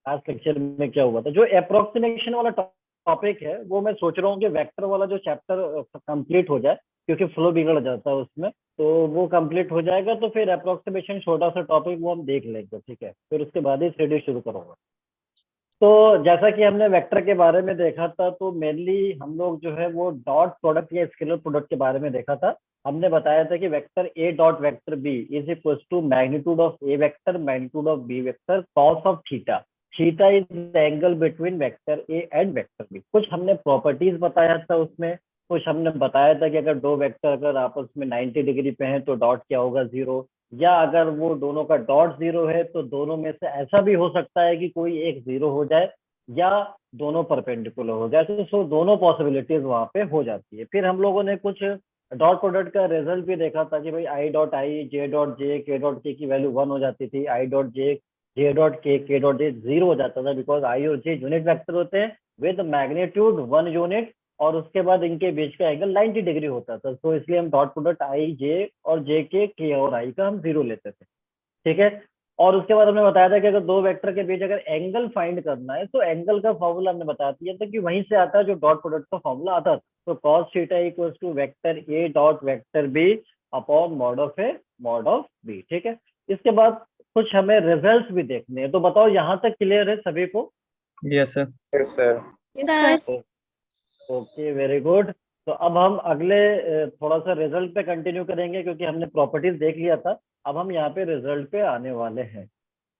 आज लेक्चर में क्या हुआ था, जो अप्रोक्सीमेशन वाला टॉपिक है वो मैं सोच रहा हूँ कि वेक्टर वाला जो चैप्टर कंप्लीट हो जाए, क्योंकि फ्लो बिगड़ जाता है उसमें, तो वो कंप्लीट हो जाएगा तो फिर अप्रोक्सीमेशन छोटा सा टॉपिक वो हम देख लेंगे, ठीक है, फिर उसके बाद ही थ्री शुरू करूंगा। तो जैसा कि हमने वेक्टर के बारे में देखा था, तो मेनली हम लोग जो है वो डॉट प्रोडक्ट या स्केलर प्रोडक्ट के बारे में देखा था। हमने बताया था कि vector A dot vector B is equal to magnitude of A vector magnitude of B vector cos of theta. Theta is the angle between vector A and vector B. कुछ हमने प्रॉपर्टीज बताया था उसमें, कुछ हमने बताया था कि अगर दो वेक्टर अगर आपस में 90 डिग्री पे हैं तो डॉट क्या होगा, जीरो, या अगर वो दोनों का डॉट जीरो है तो दोनों में से ऐसा भी हो सकता है कि कोई एक जीरो हो जाए या दोनों परपेंडिकुलर हो जाए, तो सो दोनों पॉसिबिलिटीज वहां पे हो जाती है। फिर हम लोगों ने कुछ डॉट प्रोडक्ट का रिजल्ट भी देखा था कि भाई I dot I J dot J के डॉट के की वैल्यू 1 हो जाती थी, आई डॉट जे डॉट के डॉट जे 0 हो जाता था, बिकॉज आई और जे यूनिट वेक्टर होते हैं विद मैग्नीट्यूड 1 यूनिट, और उसके बाद इनके बीच का एंगल 90 डिग्री होता था। तो इसलिए हम डॉट प्रोडक्ट आई जे और जे के और आई का हम 0 लेते थे, ठीक है। और उसके बाद हमने बताया था कि अगर दो वेक्टर के बीच अगर एंगल फाइंड करना है तो एंगल का फॉर्मूला हमने बता दिया था कि वहीं से आता है जो डॉट प्रोडक्ट का फॉर्मूला आता था। तो cos theta equals to vector A dot vector B upon mod of A mod of B, ठीक है। इसके बाद कुछ हमें रिजल्ट्स भी देखने हैं, तो बताओ यहाँ तक क्लियर है सभी को? Yes sir. Yes sir. Yes sir. Okay, very good. तो अब हम अगले थोड़ा सा रिजल्ट पे कंटिन्यू करेंगे, क्योंकि हमने प्रॉपर्टीज देख लिया था, अब हम यहाँ पे रिजल्ट पे आने वाले हैं।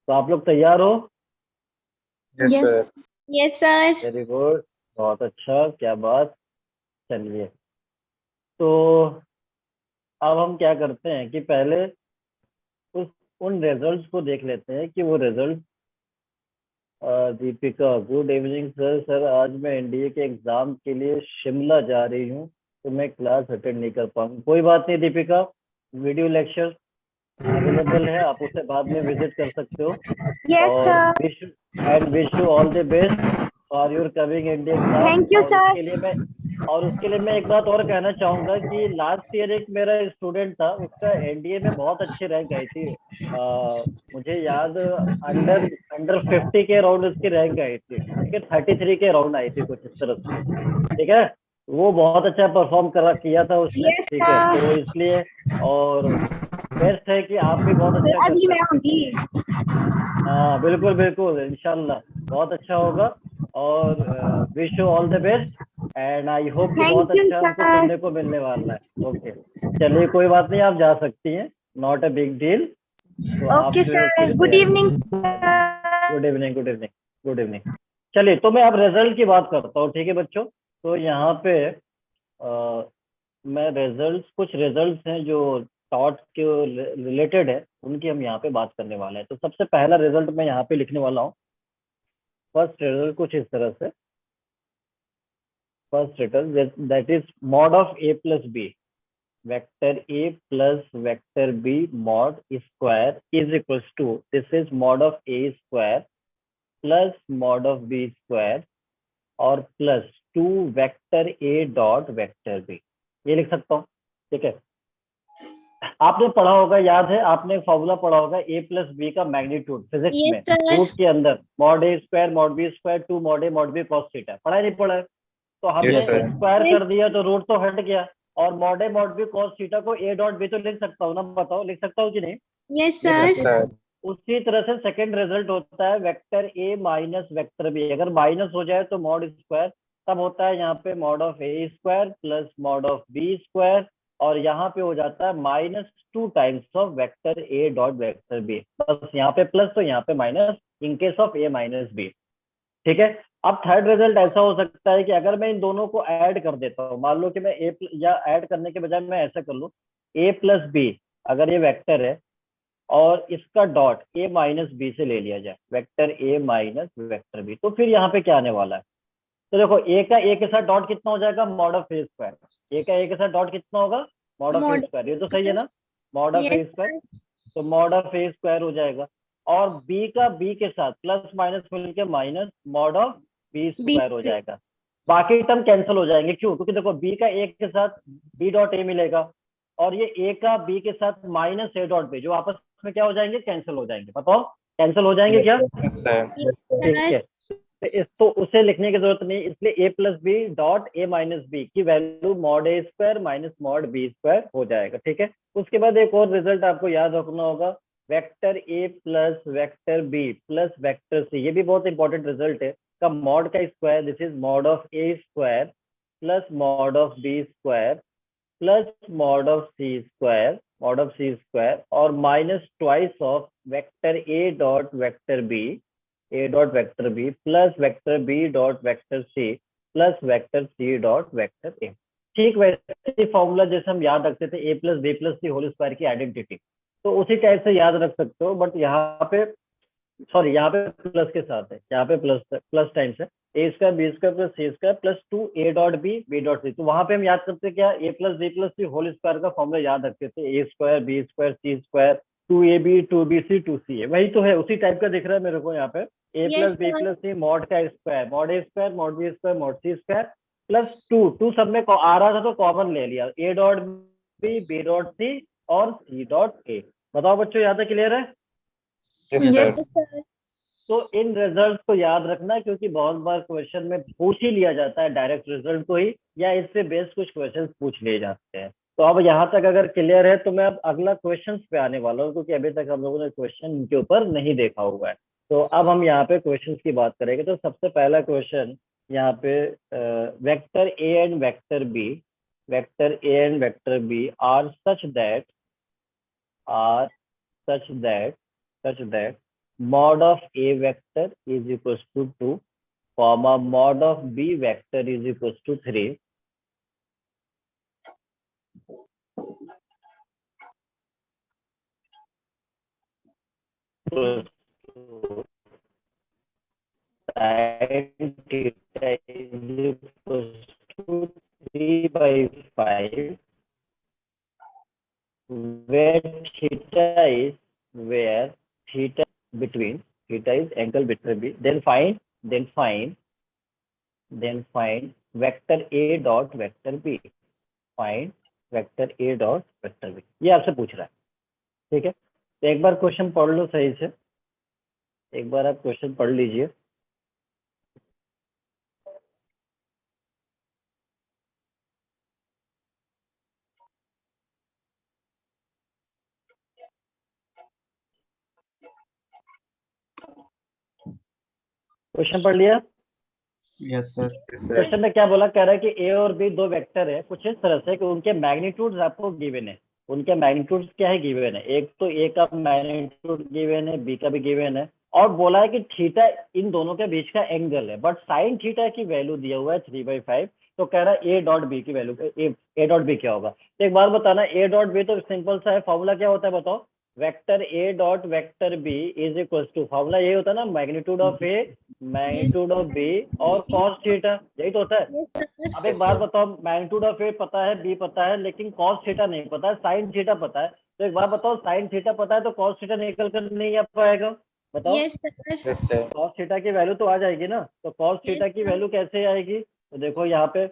तो आप लोग तैयार हो? Yes yes sir. Yes sir. Very good, बहुत अच्छा, क्या बात। चलिए, तो अब हम क्या करते हैं कि पहले उस उन रिजल्ट्स को देख लेते हैं कि वो result. Deepika, good evening sir. Sir आज मैं एनडीए के एग्जाम के लिए शिमला जा रही हूँ, तो मैं क्लास अटेंड नहीं कर पाऊंगी। कोई बात नहीं दीपिका, वीडियो लेक्चर अवेलेबल है, आप उसे बाद में विजिट कर सकते हो। यस और sir. Wish you all the best for your coming India exam. Thank you sir. और उसके लिए मैं एक बात और कहना चाहूंगा कि लास्ट ईयर एक मेरा स्टूडेंट था, उसका एनडीए में बहुत अच्छी रैंक आई थी। मुझे याद, अंडर अंडर 50 के अराउंड उसकी रैंक आई थी, ठीक है, 33 के अराउंड आई थी कुछ इस तरह से, ठीक है। वो बहुत अच्छा परफॉर्म किया था उसने, यस ठीक है, तो सर। इसलिए और बेस्ट है कि आप भी बहुत अच्छा कर अभी मैं सकते आऊंगी। हैं। हाँ बिल्कुल बिल्कुल, इंशाल्लाह बहुत अच्छा होगा। और wish you all the best, and I hope कि बहुत थैंक यू अच्छा हमको सर। सुनने को मिलने वाला है। ओके, चलिए कोई बात नहीं, आप जा सकती हैं, नॉट अ बिग डील। तो आप ओके जो है उसके सर, लिए गुड तैयारी इवनिंग करें। Sir. Good evening, good evening, good evening. चलिए, तो मैं अब रिजल्ट की बात करता हूँ, ठीक है बच्चों। तो यहाँ पे मैं कुछ रिजल्ट्स हैं जो टॉट के रिलेटेड है, उनकी हम यहाँ पे बात करने वाले हैं। तो सबसे पहला रिजल्ट मैं यहाँ पे लिखने वाला हूँ। फर्स्ट रिजल्ट कुछ इस तरह से, first result that is mod of A plus B, vector A plus vector B mod square is equals to, this is mod of A square plus mod of B square और plus 2 vector A dot vector B. ये लिख सकता हूँ, ठीक है। आपने पढ़ा होगा, याद है, आपने फॉर्मूला पढ़ा होगा ए प्लस बी का मैग्नीट्यूड फिजिक्स में, यस सर। रूट के अंदर mod A square mod B square 2 mod A mod B cos theta. पढ़ा है नहीं पढ़ा है? तो हमने यस सर। स्क्वायर यस कर दिया तो रूट तो हट गया, और mod A mod B cos theta को ए डॉट बी तो लिख सकता हूँ ना, बताओ लिख सकता हूँ कि नहीं? यस लिख यस सकता सर। हूँ। सर। उसी तरह से सेकंड रिजल्ट होता है vector A minus vector B. अगर माइनस हो जाए तो मॉड स्क्वायर, तब होता है यहाँ पे mod of A square plus mod of B square, और यहाँ पे हो जाता है -2 times of vector A dot vector B. बस यहाँ पे प्लस तो यहाँ पे minus, in case of A minus B, ठीक है। अब थर्ड रिजल्ट ऐसा हो सकता है कि अगर मैं इन दोनों को ऐड कर देता हूँ, मान लो कि मैं या ऐड करने के बजाय मैं ऐसा कर लूँ, ए प्लस बी अगर ये वेक्टर है और इसका डॉट ए माइनस बी से ले लिया जाए, vector A minus vector B, तो फिर यहाँ पे क्या आने वाला है? तो देखो, ए का ए के साथ डॉट कितना हो जाएगा, mod of A square. A का ए के साथ डॉट कितना होगा, mod of A mod square. ये तो सही है ना, mod of A yes square. Sir. तो मॉड ऑफ ए स्क्वायर हो जाएगा, और बी का बी के साथ प्लस माइनस मिलके minus mod of B B square हो जाएगा। बाकी टर्म कैंसिल हो जाएंगे, क्यों? क्योंकि देखो बी का ए के साथ बी डॉट ए मिलेगा, और ये ए का बी के साथ माइनस ए डॉट बी, जो आपस में क्या हो जाएंगे, कैंसिल हो जाएंगे। बताओ कैंसिल हो जाएंगे क्या? Yes, sir. ठीक है, तो इसको उसे लिखने की जरूरत नहीं, इसलिए A plus B dot A minus B की value mod A square minus mod B square हो जाएगा। ठीक है, उसके बाद एक और रिजल्ट आपको याद रखना होगा, vector A plus vector B plus vector C, ये भी बहुत इंपॉर्टेंट रिजल्ट है, का मॉड का square, this is mod of A square plus mod of B square plus mod of C square और minus twice of vector A dot vector B plus vector B dot vector C plus vector C dot vector A. ठीक वैसे ही formula जैसे हम याद रखते थे A plus B plus C whole square की आइडेंटिटी, तो उसी टाइप से याद रख सकते हो, बट यहाँ पे सॉरी यहाँ पे प्लस के साथ है, यहाँ पे प्लस टाइम्स है, A square B square plus C square plus 2 a dot B dot C. तो वहां पे हम याद करते क्या, A plus B plus C whole square का फॉर्मूला याद रखते थे, A square B square C square 2ab 2bc 2ca, वही तो है, उसी टाइप का दिख रहा है मेरे को यहाँ पे, A Yes, plus B sir. Plus C mod का square, mod A square mod B square mod C square plus two सब में आ रहा था तो कॉमन ले लिया, A dot B dot C और सी डॉट ए। बताओ बच्चों, यहाँ तक क्लियर है? Yes, sir. Yes, sir. तो इन रिजल्ट को याद रखना, क्योंकि बहुत बार क्वेश्चन में पूछ ही लिया जाता है डायरेक्ट रिजल्ट को ही, या इससे बेस कुछ क्वेश्चन पूछ लिए जाते हैं। तो अब यहाँ तक अगर क्लियर है तो मैं अब अगला क्वेश्चन पे आने वाला हूँ, क्योंकि अभी तक हम लोगों ने क्वेश्चन के ऊपर नहीं देखा हुआ है। तो अब हम यहाँ पे क्वेश्चन की बात करेंगे। तो सबसे पहला क्वेश्चन यहाँ पे, vector A and vector B are such that mod of A vector is equals to 2, comma mod of B vector is equals to 3. So sin theta is equals to 3/5, where theta between theta is angle between B. Then find vector A dot vector B. Find vector A dot vector B. ये आपसे पूछ रहा है, ठीक है? तो एक बार question पढ़ लो सही से, एक बार आप क्वेश्चन पढ़ लीजिए। क्वेश्चन पढ़ लिया? Yes, sir. Yes, sir. Question में क्या बोला, कह रहा है कि ए और बी दो वेक्टर है, कुछ इस तरह से कि उनके मैग्नीट्यूड्स आपको गिवन है। उनके मैग्नीट्यूड्स क्या है, गिवन है। एक तो ए का मैग्नीट्यूड गिवन है, बी का भी गिवन है, और बोला है कि थीटा इन दोनों के बीच का एंगल है, बट साइन थीटा की वैल्यू दिया हुआ है 3/5। तो कह रहा है ए डॉट बी की वैल्यू, ए डॉट बी क्या होगा? तो एक बार बताना, ए डॉट बी तो सिंपल सा है, फॉर्मूला क्या होता है बताओ? Vector A dot vector B is equals to, formula ये होता है ना, magnitude of A magnitude of B और कॉस थीटा, यही तो होता है। Yes, sir. अब एक बार बताओ, मैग्नीट्यूड ऑफ ए पता है, बी पता है, लेकिन कॉस थीटा नहीं पता है, साइन थीटा पता है। तो एक बार बताओ, साइन थीटा पता है तो कॉस थीटा निकल कर नहीं आ पाएगा? बताओ, Yes, sir. Yes, sir. Cos theta की वैल्यू तो आ जाएगी ना। तो कॉस Yes, थीटा की sir. वैल्यू कैसे आएगी? तो देखो यहाँ पे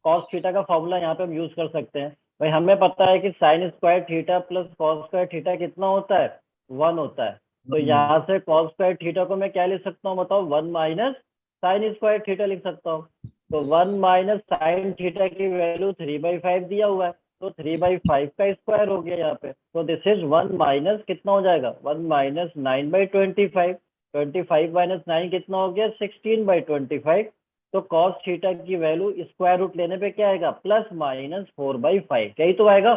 कॉस थीटा का फॉर्मूला यहाँ पे हम यूज कर सकते हैं। भाई हमें पता है कि sine square theta plus cos square theta कितना होता है? 1 होता है। तो यहाँ से कॉस स्क्वायर थीटा को मैं क्या लिख सकता हूँ बताओ? 1 माइनस साइन स्क्वायर थीटा लिख सकता हूँ। तो 1 माइनस साइन थीटा की वैल्यू 3/5 दिया हुआ है, तो 3/5 का स्क्वायर हो गया यहाँ पे। तो दिस इज 1 माइनस कितना हो जाएगा? 1 माइनस 9/25। 25 माइनस 9 कितना हो गया? 16/25। तो cos थीटा की वैल्यू स्क्वायर रूट लेने पे क्या आएगा? Plus minus 4/5। यही तो आएगा,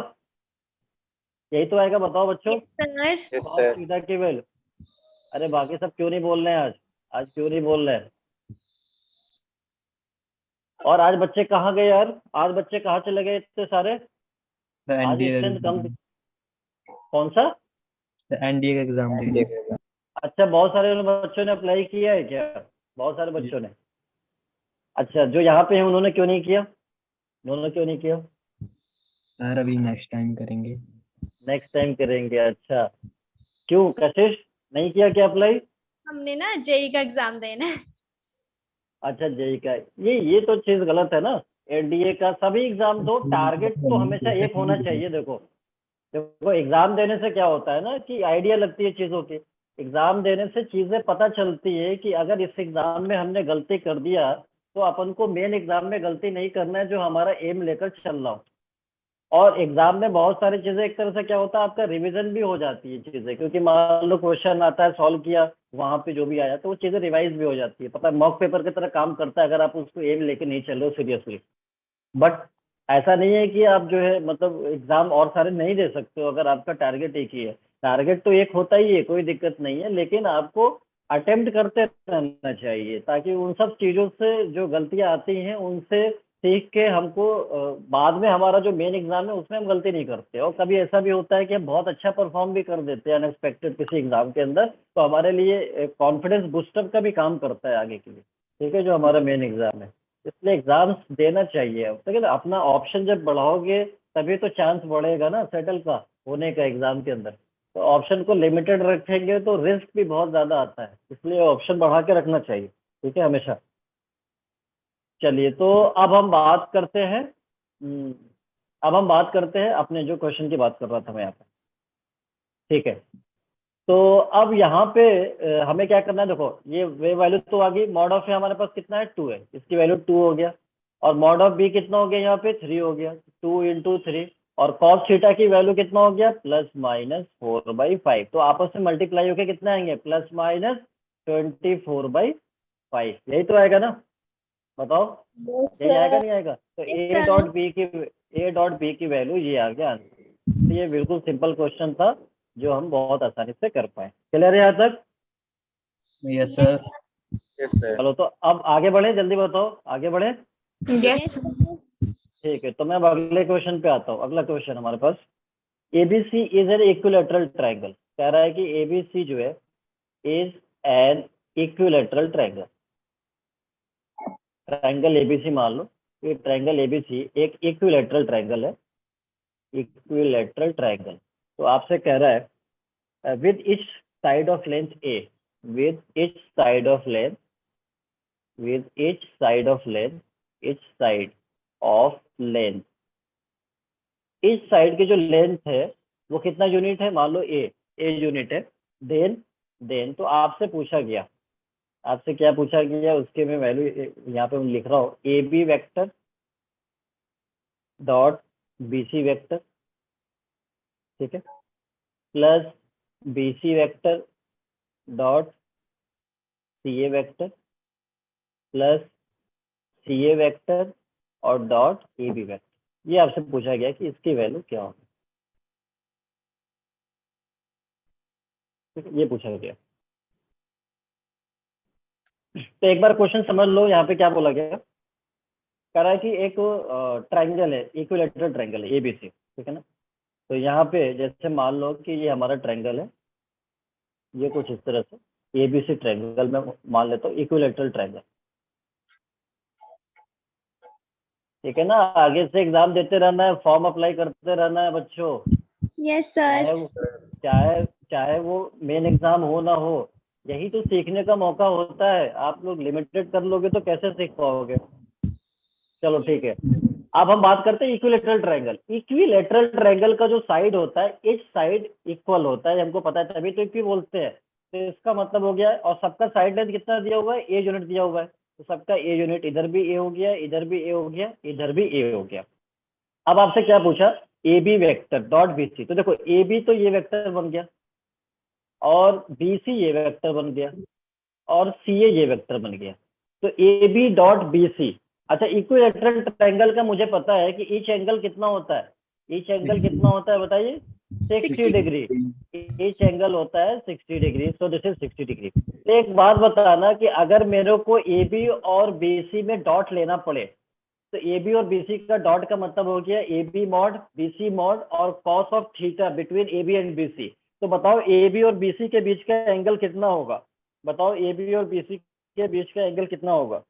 यही तो आएगा। बताओ बच्चों, Yes, sir. Yes, cos sir. Theta की वैल्यू। अरे बाकी सब क्यों नहीं बोल रहे हैं आज क्यों नहीं बोल रहे हैं? और आज बच्चे कहाँ गए यार? आज बच्चे कहाँ चले गए इतने सारे? The आज NDA स्ट्रेंथ कम। exam. कौन सा? The NDA का एग्जाम देंगे। अच्छा, बहुत सारे बच्चों ने अप्लाई किया है क्या? बहुत सारे बच्चों ने। अच्छा, जो यहाँ पे हैं उन्होंने क्यों नहीं किया? उन्होंने क्यों नहीं किया? सर अभी नेक्स्ट टाइम करेंगे। नेक्स्ट टाइम करेंगे। अच्छा, क्यों कशिश नहीं किया क्या अप्लाई? हमने ना जेई का एग्जाम देना है। अच्छा, जेई का ये तो चीज गलत है ना। एनडीए का सभी एग्जाम दो, टारगेट तो हमेशा एक होना चाहिए। देखो एग्जाम देने से क्या होता है ना कि आइडिया लगती है चीजों की। एग्जाम देने से चीजें पता चलती है कि अगर इस एग्जाम में हमने गलती कर दिया तो अपन को मेन एग्जाम में गलती नहीं करना है, जो हमारा एम लेकर चल रहा हो। और एग्जाम में बहुत सारी चीजें एक तरह से क्या होता है, आपका रिवीजन भी हो जाती है चीजें, क्योंकि मान लो क्वेश्चन आता है, सॉल्व किया वहां पे जो भी आया तो वो चीजें रिवाइज भी हो जाती है। पता है मॉक पेपर की तरह काम करता है अगर आप उसको एम लेके नहीं चल रहे हो सीरियसली। बट ऐसा नहीं है कि आप जो है मतलब एग्जाम और सारे नहीं दे सकते हो अगर आपका टारगेट एक ही है। टारगेट तो एक होता ही है, कोई दिक्कत नहीं है, लेकिन आपको अटेम्प्ट करते रहना चाहिए ताकि उन सब चीज़ों से जो गलतियां आती हैं उनसे सीख के हमको बाद में हमारा जो मेन एग्जाम है उसमें हम गलती नहीं करते। और कभी ऐसा भी होता है कि हम बहुत अच्छा परफॉर्म भी कर देते हैं अनएक्सपेक्टेड किसी एग्जाम के अंदर, तो हमारे लिए कॉन्फिडेंस बूस्टर का भी काम करता है आगे के लिए, ठीक है, जो हमारा मेन एग्जाम है। इसलिए एग्जाम्स देना चाहिए। अब तक अपना ऑप्शन जब बढ़ाओगे तभी तो चांस बढ़ेगा ना सेटल का होने का एग्जाम के अंदर। तो ऑप्शन को लिमिटेड रखेंगे तो रिस्क भी बहुत ज़्यादा आता है, इसलिए ऑप्शन बढ़ा के रखना चाहिए, ठीक है, हमेशा। चलिए तो अब हम बात करते हैं अब हम बात करते हैं अपने जो क्वेश्चन की बात कर रहा था मैं यहाँ पे, ठीक है। तो अब यहाँ पे हमें क्या करना है, देखो ये वे वैल्यू तो आ गई, मॉड ऑफ ए हमारे पास कितना है 2 है, इसकी वैल्यू 2 हो गया। और मॉड ऑफ बी कितना हो गया यहाँ पे 3 हो गया, 2 × 3। और कॉस थीटा की वैल्यू कितना हो गया +/4/5। तो आपस में मल्टीप्लाई होके कितना आएंगे +/24/5। यही तो आएगा ना, बताओ Yes, यही आएगा sir. नहीं आएगा? तो Yes, ए sir. डॉट बी की वैल्यू ये आ गया आंसर। ये बिल्कुल सिंपल क्वेश्चन था जो हम बहुत आसानी से कर पाए। क्लियर है यहाँ तक? Yes sir. Yes, sir. चलो तो अब आगे बढ़े, जल्दी बताओ आगे बढ़े। Yes. ठीक है, तो मैं अब अगले क्वेश्चन पे आता हूँ। अगला क्वेश्चन हमारे पास ABC is an equilateral triangle. कह रहा है कि ABC जो है is an equilateral triangle. Triangle ABC मान लो, ये ट्रायंगल ABC एक इक्विलैटरल ट्रायंगल है, इक्विलैटरल ट्रायंगल। तो आपसे कह रहा है with each side of length A, with each side of length, with each side of length, each side of length, इस साइड की जो लेंथ है वो कितना यूनिट है, मान लो A यूनिट है। देन तो आपसे पूछा गया, आपसे क्या पूछा गया उसके मैं वैल्यू यहाँ पे लिख रहा हूँ, AB vector dot BC vector, ठीक है, plus BC vector dot CA vector plus CA vector और डॉट AB वेक्टर। ये आपसे पूछा गया कि इसकी वैल्यू क्या होगी, ये पूछा गया। तो एक बार क्वेश्चन समझ लो, यहाँ पे क्या बोला गया। कह रहा है कि एक ट्रायंगल है, इक्विलैटरल ट्रायंगल है ABC, ठीक है ना। तो यहाँ पे जैसे मान लो कि ये हमारा ट्रायंगल है, ये कुछ इस तरह से ABC ट्रायंगल में मान लेता हूँ, इक्विलैटरल ट्रायंगल, ठीक है ना। आगे से एग्जाम देते रहना है, फॉर्म अप्लाई करते रहना है बच्चों। Yes, sir. चाहे चाहे वो मेन एग्जाम हो ना हो, यही तो सीखने का मौका होता है। आप लोग लिमिटेड कर लोगे तो कैसे सीख पाओगे। चलो ठीक है, अब हम बात करते हैं इक्विलैटरल ट्रायंगल। इक्विलैटरल ट्रायंगल का जो साइड होता है, इच साइड इक्वल होता है, हमको पता है तभी तो इक्वी बोलते हैं। तो इसका मतलब हो गया, और सबका साइड लेंथ कितना दिया हुआ है, A यूनिट दिया हुआ है, तो सबका A यूनिट, इधर भी A हो गया, इधर भी A हो गया, इधर भी A हो गया। अब आपसे क्या पूछा, AB वेक्टर डॉट BC। तो देखो AB तो ये वेक्टर बन गया, और BC ये वेक्टर बन गया, और CA ये वेक्टर बन गया। तो AB डॉट BC। अच्छा, इक्विलैटरल ट्रायंगल का मुझे पता है कि ईच एंगल कितना होता है, ईच एंगल कितना होता है बताइए, 60 डिग्री। ईच एंगल होता है 60 degree, so this is 60 degree. तो एक बात बताना कि अगर मेरे को AB और BC में डॉट लेना पड़े, तो AB और BC का डॉट का मतलब हो गया AB मॉड BC मॉड और cos of theta between AB and BC। तो बताओ AB और BC के बीच का एंगल कितना होगा, बताओ AB और BC के बीच का एंगल कितना होगा,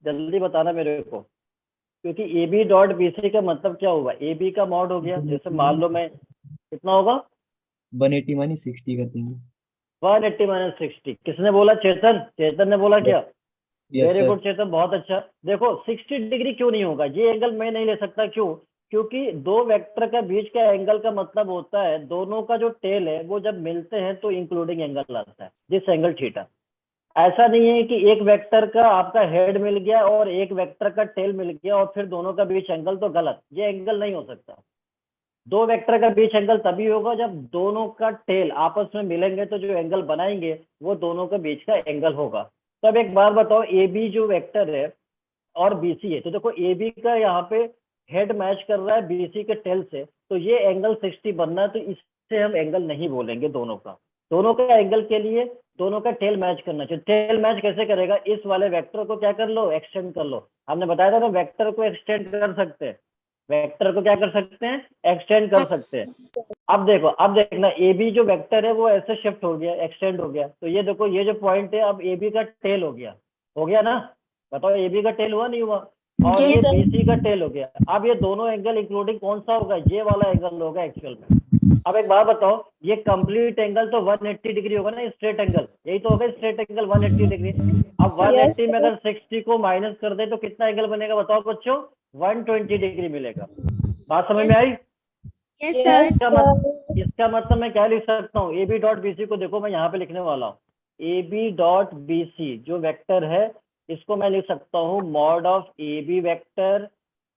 जल्दी बताना मेरे को। क्योंकि AB डॉट BC का मतलब क्या होगा, AB का मॉड हो गया, जैसे मान लो मैं कितना होगा 180 माइनस 60 कर देंगे। 180 - 60। किसने बोला, चेतन ने बोला क्या? Yes very sir. गुड चेतन, बहुत अच्छा। देखो 60 डिग्री क्यों नहीं होगा, ये एंगल मैं नहीं ले सकता, क्यों? क्योंकि दो वेक्टर का बीच का एंगल का मतलब होता है दोनों का जो टेल है वो जब मिलते हैं तो इंक्लूडिंग एंगल आता है, दिस एंगल थीटा। ऐसा नहीं है कि एक वेक्टर का आपका हेड मिल गया और एक वेक्टर का टेल मिल गया और फिर दोनों का बीच एंगल, तो गलत, ये एंगल नहीं हो सकता। दो वेक्टर का बीच एंगल तभी होगा जब दोनों का टेल आपस में मिलेंगे, तो जो एंगल बनाएंगे वो दोनों के बीच का एंगल होगा। तो अब एक बार बताओ, ए बी जो वेक्टर है और बीसी है, तो देखो ए बी का यहाँ पे हेड मैच कर रहा है बीसी के टेल से, तो ये एंगल 60 बनना है, तो इससे हम एंगल नहीं बोलेंगे दोनों का। दोनों का एंगल के लिए दोनों का टेल मैच करना चाहिए। टेल मैच कैसे करेगा, इस वाले वेक्टर को क्या कर लो, एक्सटेंड कर लो। हमने बताया था ना वेक्टर को एक्सटेंड कर सकते हैं, वेक्टर को क्या कर सकते हैं, एक्सटेंड कर सकते हैं। अब देखो, अब देखना ए बी जो वेक्टर है वो ऐसे शिफ्ट हो गया, एक्सटेंड हो गया, तो ये देखो ये जो पॉइंट है अब ए बी का टेल हो गया ना, बताओ ए बी का टेल हुआ नहीं हुआ, और ये बीसी का टेल हो गया। अब ये दोनों एंगल इंक्लूडिंग कौन सा होगा, ये वाला एंगल होगा एक्चुअल में। अब एक बात बताओ, ये कंप्लीट एंगल तो 180 डिग्री होगा ना, स्ट्रेट एंगल, यही तो होगा स्ट्रेट एंगल 180 डिग्री। अब 180 में अगर 60 को माइनस कर दे तो कितना एंगल बनेगा बताओ बच्चों, 120 डिग्री मिलेगा। बात समझ में आई? Yes, sir. इसका मतलब मैं क्या लिख सकता हूँ, A B dot B C को देखो मैं यहाँ पे लिखने वाला हूँ, A B dot B C जो वेक्टर है इसको मैं लिख सकता हूँ mod of A B vector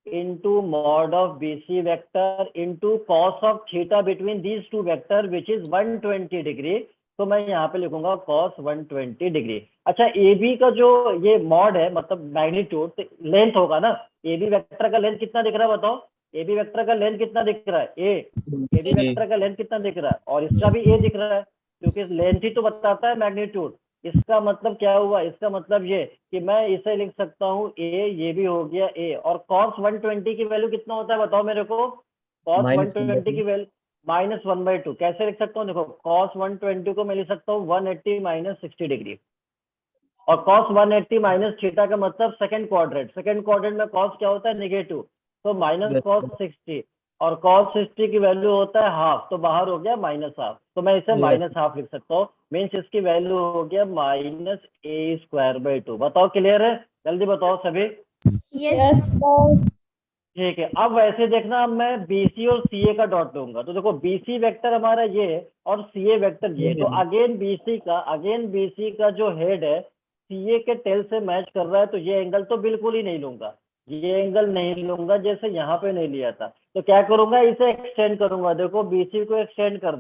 into mod of B C vector into cos of theta between these two vector which is 120 degree. तो मैं यहाँ पे लिखूंगा कॉस 120 डिग्री। अच्छा, ए बी का जो ये मॉड है मतलब मैग्नीट्यूड, लेंथ होगा ना, ए बी वेक्टर का लेंथ कितना दिख रहा है बताओ, ए बी वेक्टर का लेंथ कितना दिख रहा है, ए बी वेक्टर का लेंथ कितना दिख रहा है, और इसका भी ए दिख रहा है, क्योंकि लेंथ ही तो बताता है मैग्नीट्यूड। इसका मतलब क्या हुआ, इसका मतलब ये कि मैं इसे लिख सकता हूँ ए, ये भी हो गया ए, और cos 120 की वैल्यू कितना होता है बताओ मेरे को, cos 120 की वैल्यू -1/2। कैसे लिख सकता हूँ, देखो cos 120 को मैं लिख सकता हूँ 180 माइनस 60 डिग्री, और cos 180 माइनस थीटा का मतलब सेकंड क्वाड्रेंट में cos क्या होता है, नेगेटिव, तो माइनस cos 60, और cos 60 की वैल्यू होता है हाफ, तो बाहर हो गया -हाफ, तो मैं इसे -हाफ लिख सकता हूँ। मीन्स इसकी वैल्यू हो गया -a²/2। बताओ क्लियर है, जल्दी बताओ सभी। Yes. ठीक है, अब वैसे देखना, अब मैं बीसी और सीए का डॉट लूंगा, तो देखो बीसी वेक्टर हमारा ये है और सीए वेक्टर ये है, तो अगेन बीसी का जो हेड है सीए के टेल से मैच कर रहा है, तो ये एंगल तो बिल्कुल ही नहीं लूंगा, ये एंगल नहीं लूंगा, जैसे यहाँ पे नहीं लिया था। तो क्या करूंगा, इसे एक्सटेंड करूंगा। देखो बीसी को एक्सटेंड कर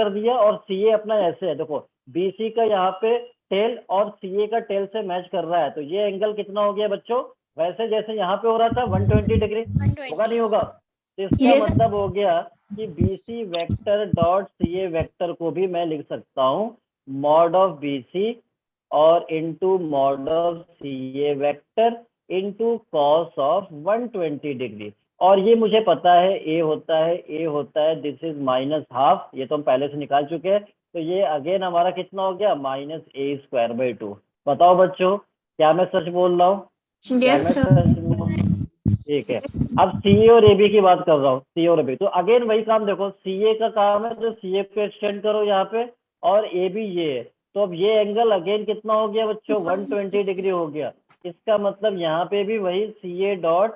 दिया और सीए अपना ऐसे है, देखो बीसी का यहाँ पे टेल और सीए का टेल से मैच कर रहा है, तो ये एंगल कितना हो गया बच्चों, वैसे जैसे यहाँ पे हो रहा था 120 डिग्री, होगा नहीं होगा। तो इसका मतलब हो गया कि BC vector dot CA vector को भी मैं लिख सकता हूँ मॉड ऑफ बीसी और into mod of CA vector into cos of 120 degree. और ये मुझे पता है ए होता है दिस इज -हाफ, ये तो हम पहले से निकाल चुके हैं, तो ये अगेन हमारा कितना हो गया -a²/2। बताओ बच्चों, क्या मैं सच बोल रहा हूँ? Yes, sir. ठीक है, अब सीए और एबी की बात कर रहा हूँ, सी और बी, तो अगेन वही काम, देखो सीए का काम है तो सीए को एक्सटेंड करो यहाँ पे, और ए बी ये है, तो अब ये एंगल अगेन कितना हो गया बच्चों, 120 डिग्री हो गया। इसका मतलब यहाँ पे भी वही सीए डॉट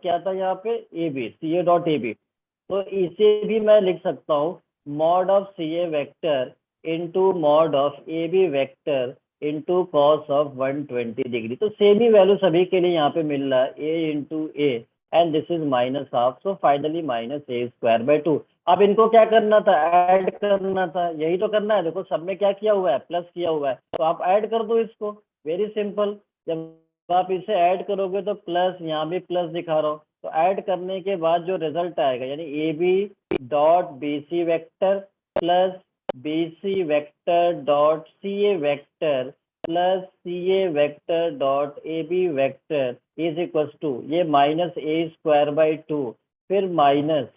क्या था यहाँ पे, A B, CA dot A B, तो इसे भी मैं लिख सकता हूँ mod of CA vector into mod of A B vector into cos of 120 degree. तो सेम ही वैल्यू सभी के लिए यहाँ पे मिल रहा है, A into A and this is -half, so finally -a²/2। अब इनको क्या करना था, ऐड करना था, यही तो करना है। देखो सब में क्या किया हुआ है, प्लस किया हुआ है, तो आप ऐड कर दो इसको, वेरी सिंपल। जब आप इसे ऐड करोगे तो प्लस, यहाँ भी प्लस दिखा रहा हूँ, तो ऐड करने के बाद जो रिजल्ट आएगा यानी A B dot B C vector plus BC vector dot CA vector plus CA vector dot AB vector is equal to ये -a²/2, फिर माइनस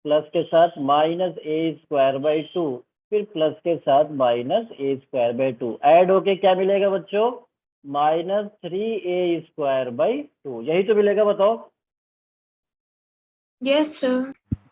प्लस के साथ -a²/2, फिर प्लस के साथ -a²/2, ऐड होके क्या मिलेगा बच्चों, -3a²/2, यही तो मिलेगा। बताओ Yes, sir.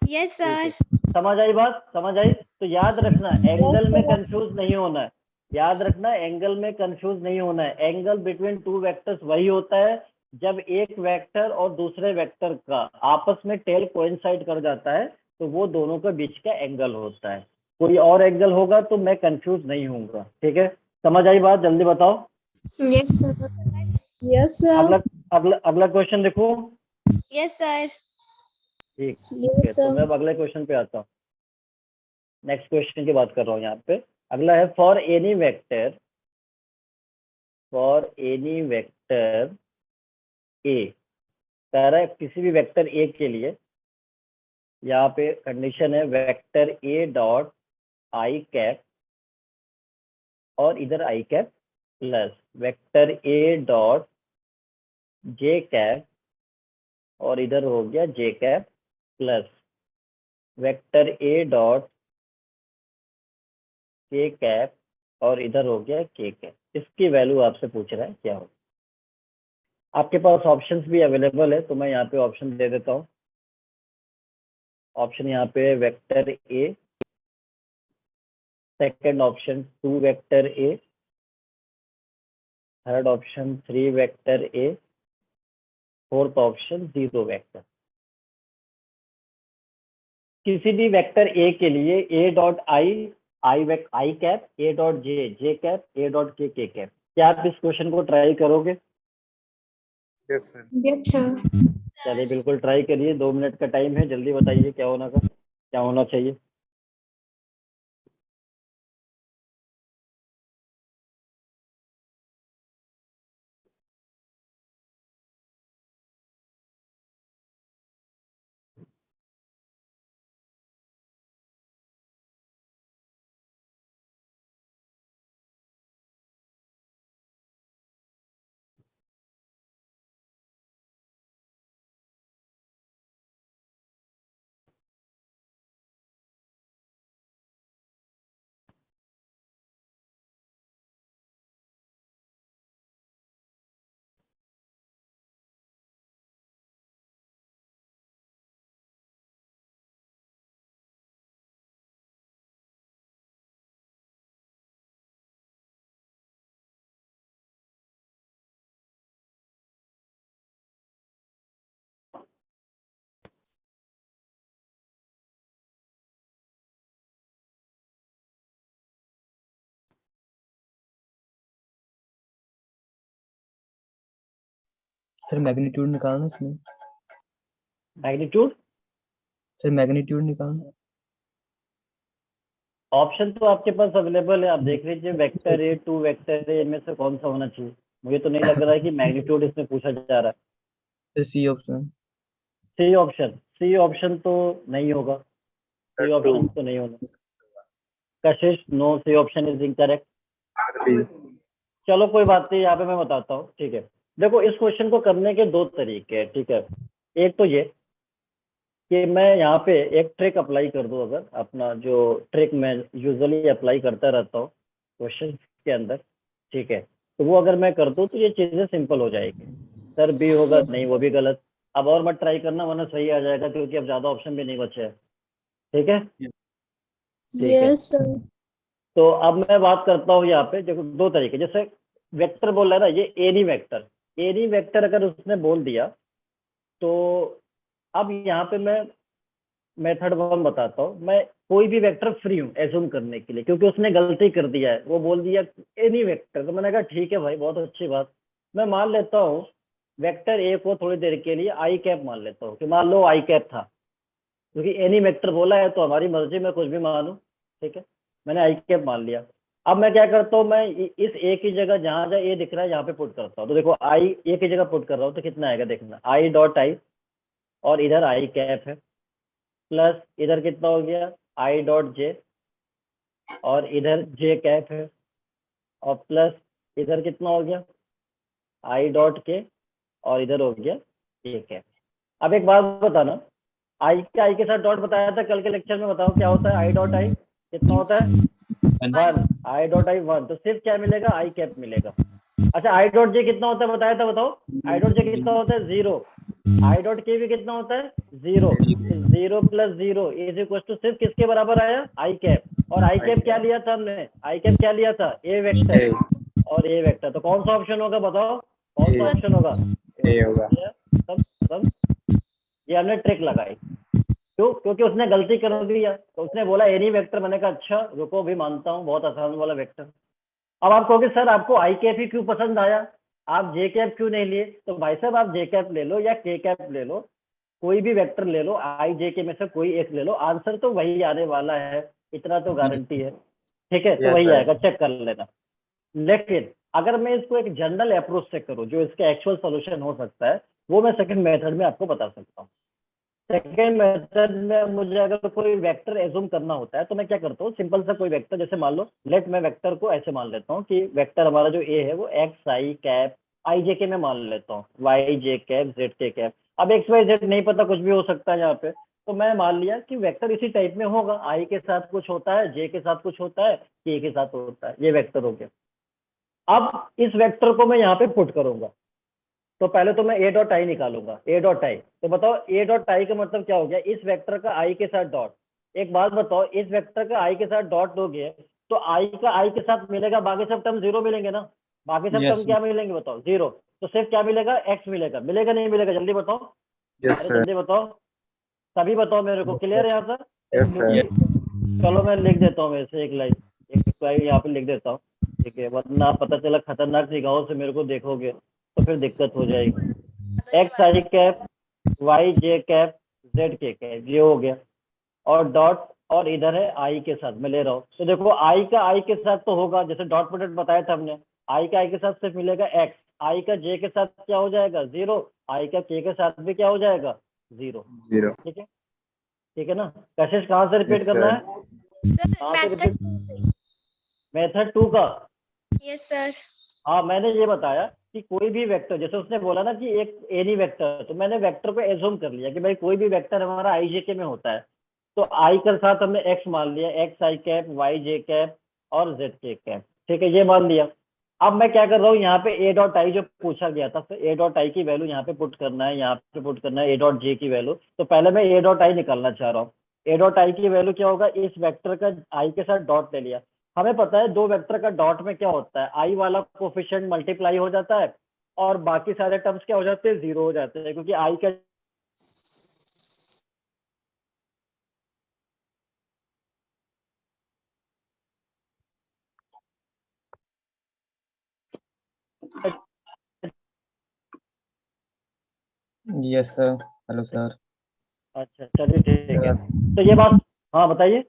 Yes, sir. समझ आई बात, समझ आई? तो याद रखना एंगल में कंफ्यूज नहीं होना है, याद रखना एंगल में कंफ्यूज नहीं होना है। एंगल बिटवीन टू वेक्टर्स वही होता है जब एक वेक्टर और दूसरे वेक्टर का आपस में टेल कोइंसाइड कर जाता है तो वो दोनों के बीच का एंगल होता है। कोई और एंगल होगा तो मैं कंफ्यूज नहीं होऊंगा, ठीक है? समझ आई बात? जल्दी बताओ। Yes, sir. Yes, sir. अगला अगला अगला क्वेश्चन देखो। Yes, sir. ठीक Yes, है, तो sir. मैं अब अगले क्वेश्चन पे आता हूँ। नेक्स्ट क्वेश्चन की बात कर रहा हूँ यहाँ पे। अगला है फॉर एनी वेक्टर ए। कह रहा है किसी भी वेक्टर ए के लिए, यहाँ पे कंडीशन है vector A dot I cap और इधर I cap plus vector A dot J cap और इधर हो गया J cap plus vector A dot K cap और इधर हो गया के कैप। इसकी वैल्यू आपसे पूछ रहा है क्या हो। आपके पास ऑप्शंस भी अवेलेबल है तो मैं यहाँ पे ऑप्शन दे देता हूँ। ऑप्शन यहाँ पे vector A, second option 2 vector A, third option 3 vector A, fourth option 0 vector. किसी भी वेक्टर ए के लिए ए dot I cap, A dot J cap, A dot K cap. क्या आप इस क्वेश्चन को ट्राई करोगे? Yes, sir. Yes, sir. चलिए बिल्कुल ट्राई करिए, 2 मिनट का टाइम है, जल्दी बताइए क्या होना चाहिए। सर मैग्नीट्यूड निकालना इसमें। मैग्नीट्यूड सर मैग्नीट्यूड निकालना। ऑप्शन तो आपके पास अवेलेबल है, आप देख लीजिए वेक्टर ए 2 वेक्टर ए इनमें से कौन सा होना चाहिए। मुझे तो नहीं लग रहा है कि मैग्नीट्यूड इसमें पूछा जा रहा है। Sir C option. C option तो नहीं होगा, सी ऑप्शन तो नहीं होना। Kashish, no, C option is incorrect. चलो कोई बात नहीं, यहाँ पे मैं बताता हूँ, ठीक है। देखो इस क्वेश्चन को करने के 2 तरीके हैं, ठीक है। एक तो ये कि मैं यहाँ पे एक ट्रिक अप्लाई कर दूँ, अगर अपना जो ट्रिक मैं यूजुअली अप्लाई करता रहता हूँ क्वेश्चन के अंदर, ठीक है, तो वो अगर मैं कर दूँ तो ये चीज़ें सिंपल हो जाएगी। सर बी होगा, नहीं वो भी गलत। अब और मत ट्राई करना वरना सही आ जाएगा, क्योंकि अब ज़्यादा ऑप्शन भी नहीं बचे हैं, ठीक है? ठीक है। Yes, sir. तो अब मैं बात करता हूँ यहाँ पे, देखो 2 तरीके। जैसे वेक्टर बोल रहा है ना, ये एनी वेक्टर अगर उसने बोल दिया तो अब यहाँ पे मैं मेथड 1 बताता हूँ। मैं कोई भी वेक्टर फ्री हूँ एज्यूम करने के लिए, क्योंकि उसने गलती कर दिया है, वो बोल दिया एनी वेक्टर, तो मैंने कहा ठीक है भाई, बहुत अच्छी बात। मैं मान लेता हूँ वेक्टर ए को थोड़ी देर के लिए आई कैप मान लेता हूँ, कि मान लो आई कैप था, क्योंकि एनी वेक्टर बोला है तो हमारी मर्जी में कुछ भी मानूं, ठीक है। मैंने आई कैप मान लिया। अब मैं क्या करता हूँ, मैं इस ए की जगह जहाँ जहाँ ए दिख रहा है यहाँ पे पुट करता हूँ। तो देखो आई ए की जगह पुट कर रहा हूँ तो कितना आएगा देखना, आई डॉट आई और इधर आई कैप है, प्लस इधर कितना हो गया आई डॉट जे और इधर जे कैप है, और प्लस इधर कितना हो गया आई डॉट के और इधर हो गया के कैप। अब एक बात बताना, आई के साथ डॉट बताया था कल के लेक्चर में, बताओ क्या होता है आई डॉट आई, कितना होता है 1, आई डॉट आई 1, तो सिर्फ क्या मिलेगा आई कैप मिलेगा। अच्छा आई डॉट जे कितना होता है बताया था, बताओ आई डॉट जे कितना होता है 0, आई डॉट के भी कितना होता है 0, 0 प्लस 0 इज इक्वल टू सिर्फ किसके बराबर आया आई कैप। और आई कैप क्या लिया था हमने, आई कैप क्या लिया था ए वेक्टर और ए वेक्टर, तो कौन सा ऑप्शन होगा बताओ, कौन सा ऑप्शन होगा ए होगा। सब ये हमने ट्रिक लगाई, क्यों? क्योंकि उसने गलती कर दिया, तो उसने बोला एनी वेक्टर। मैंने कहा अच्छा रुको भी मानता हूँ, बहुत आसान वाला वेक्टर। अब आप कहोगे सर आपको आई कैप ही क्यों पसंद आया, आप जे कैप क्यों नहीं लिए? तो भाई साहब आप जे कैप ले लो या के कैप ले लो, कोई भी वेक्टर ले लो, आई जे के में से कोई एक ले लो, आंसर तो वही आने वाला है, इतना तो गारंटी है। ठीक है, तो Yes, वही sir. आएगा, चेक कर लेना। लेकिन अगर मैं इसको एक जनरल अप्रोच से करूँ, जो इसका एक्चुअल सोल्यूशन हो सकता है, वो मैं सेकंड मेथड में आपको बता सकता हूँ। सेकेंड मेथड में मुझे अगर कोई वेक्टर एज्यूम करना होता है तो मैं क्या करता हूँ, सिंपल सा कोई वेक्टर, जैसे मान लो लेट मैं वेक्टर को ऐसे मान लेता हूँ कि वेक्टर हमारा जो ए है वो एक्स आई कैप आई जे के में मान लेता हूँ, वाई जे कैप जेड के कैप। अब एक्स वाई जेड नहीं पता, कुछ भी हो सकता है यहाँ पे, तो मैं मान लिया कि वेक्टर इसी टाइप में होगा, आई के साथ कुछ होता है, जे के साथ कुछ होता है, के साथ होता है, ये वेक्टर हो गया। अब इस वेक्टर को मैं यहाँ पे पुट करूंगा, तो पहले तो मैं ए डॉट आई निकालूंगा, ए डॉट आई। तो बताओ ए डॉट आई का मतलब क्या हो गया, इस वेक्टर का आई के साथ डॉट। एक बात बताओ, इस वेक्टर का आई के साथ डॉट दोगे तो आई का आई के साथ मिलेगा, बाकी सब टर्म जीरो मिलेंगे ना, बाकी सब Yes, टर्म क्या मिलेंगे बताओ, जीरो। तो सिर्फ क्या मिलेगा, एक्स मिलेगा, मिलेगा नहीं मिलेगा, जल्दी बताओ, Yes, अरे sir. जल्दी बताओ, सभी बताओ मेरे को, क्लियर है यहाँ सर? Yes, sir. चलो मैं लिख देता हूँ वैसे एक लाइन, एक लाइन यहाँ पे लिख देता हूँ, ठीक है, वरना पता चला खतरनाक निगाहों से मेरे को देखोगे तो फिर दिक्कत हो जाएगी। एक्स आई कैप वाई जे कैप जेड के कैप, ये हो गया, और डॉट, और इधर है आई के साथ मैं ले रहा हूँ। तो देखो आई का आई के साथ तो होगा, जैसे डॉट प्रोडक्ट बताया था हमने, आई का आई के साथ सिर्फ मिलेगा एक्स, आई का जे के साथ क्या हो जाएगा, जीरो, आई का के साथ भी क्या हो जाएगा, जीरो। 0. ठीक है, ठीक है ना? कशिश कहाँ से रिपीट Yes, करना sir. है, Sir, कहाँ से method. रिपीट, मेथड 2 का? Yes, sir. हाँ, मैंने ये बताया कि कोई भी वेक्टर, जैसे उसने बोला ना कि एक एनी वेक्टर, तो मैंने वेक्टर को एज्यूम कर लिया कि भाई कोई भी वेक्टर हमारा आई जे के में होता है, तो आई के साथ हमने एक्स मान लिया, एक्स आई कैप वाई जे कैप और जेड के कैप, ठीक है, ये मान लिया। अब मैं क्या कर रहा हूँ, यहाँ पे ए डॉट आई जो पूछा गया था, तो ए डॉट आई की वैल्यू यहाँ पे पुट करना है, यहाँ पे पुट करना है ए डॉट जे की वैल्यू। तो पहले मैं ए डॉट आई निकालना चाह रहा हूँ, ए डॉट आई की वैल्यू क्या होगा, इस वेक्टर का आई के साथ डॉट ले लिया। हमें पता है दो वेक्टर का डॉट में क्या होता है, आई वाला कोफिशिएंट मल्टीप्लाई हो जाता है और बाकी सारे टर्म्स क्या हो जाते हैं, जीरो हो जाते हैं, क्योंकि आई का yes sir. Hello sir. अच्छा चलिए ठीक है, तो ये बात, हाँ बताइए,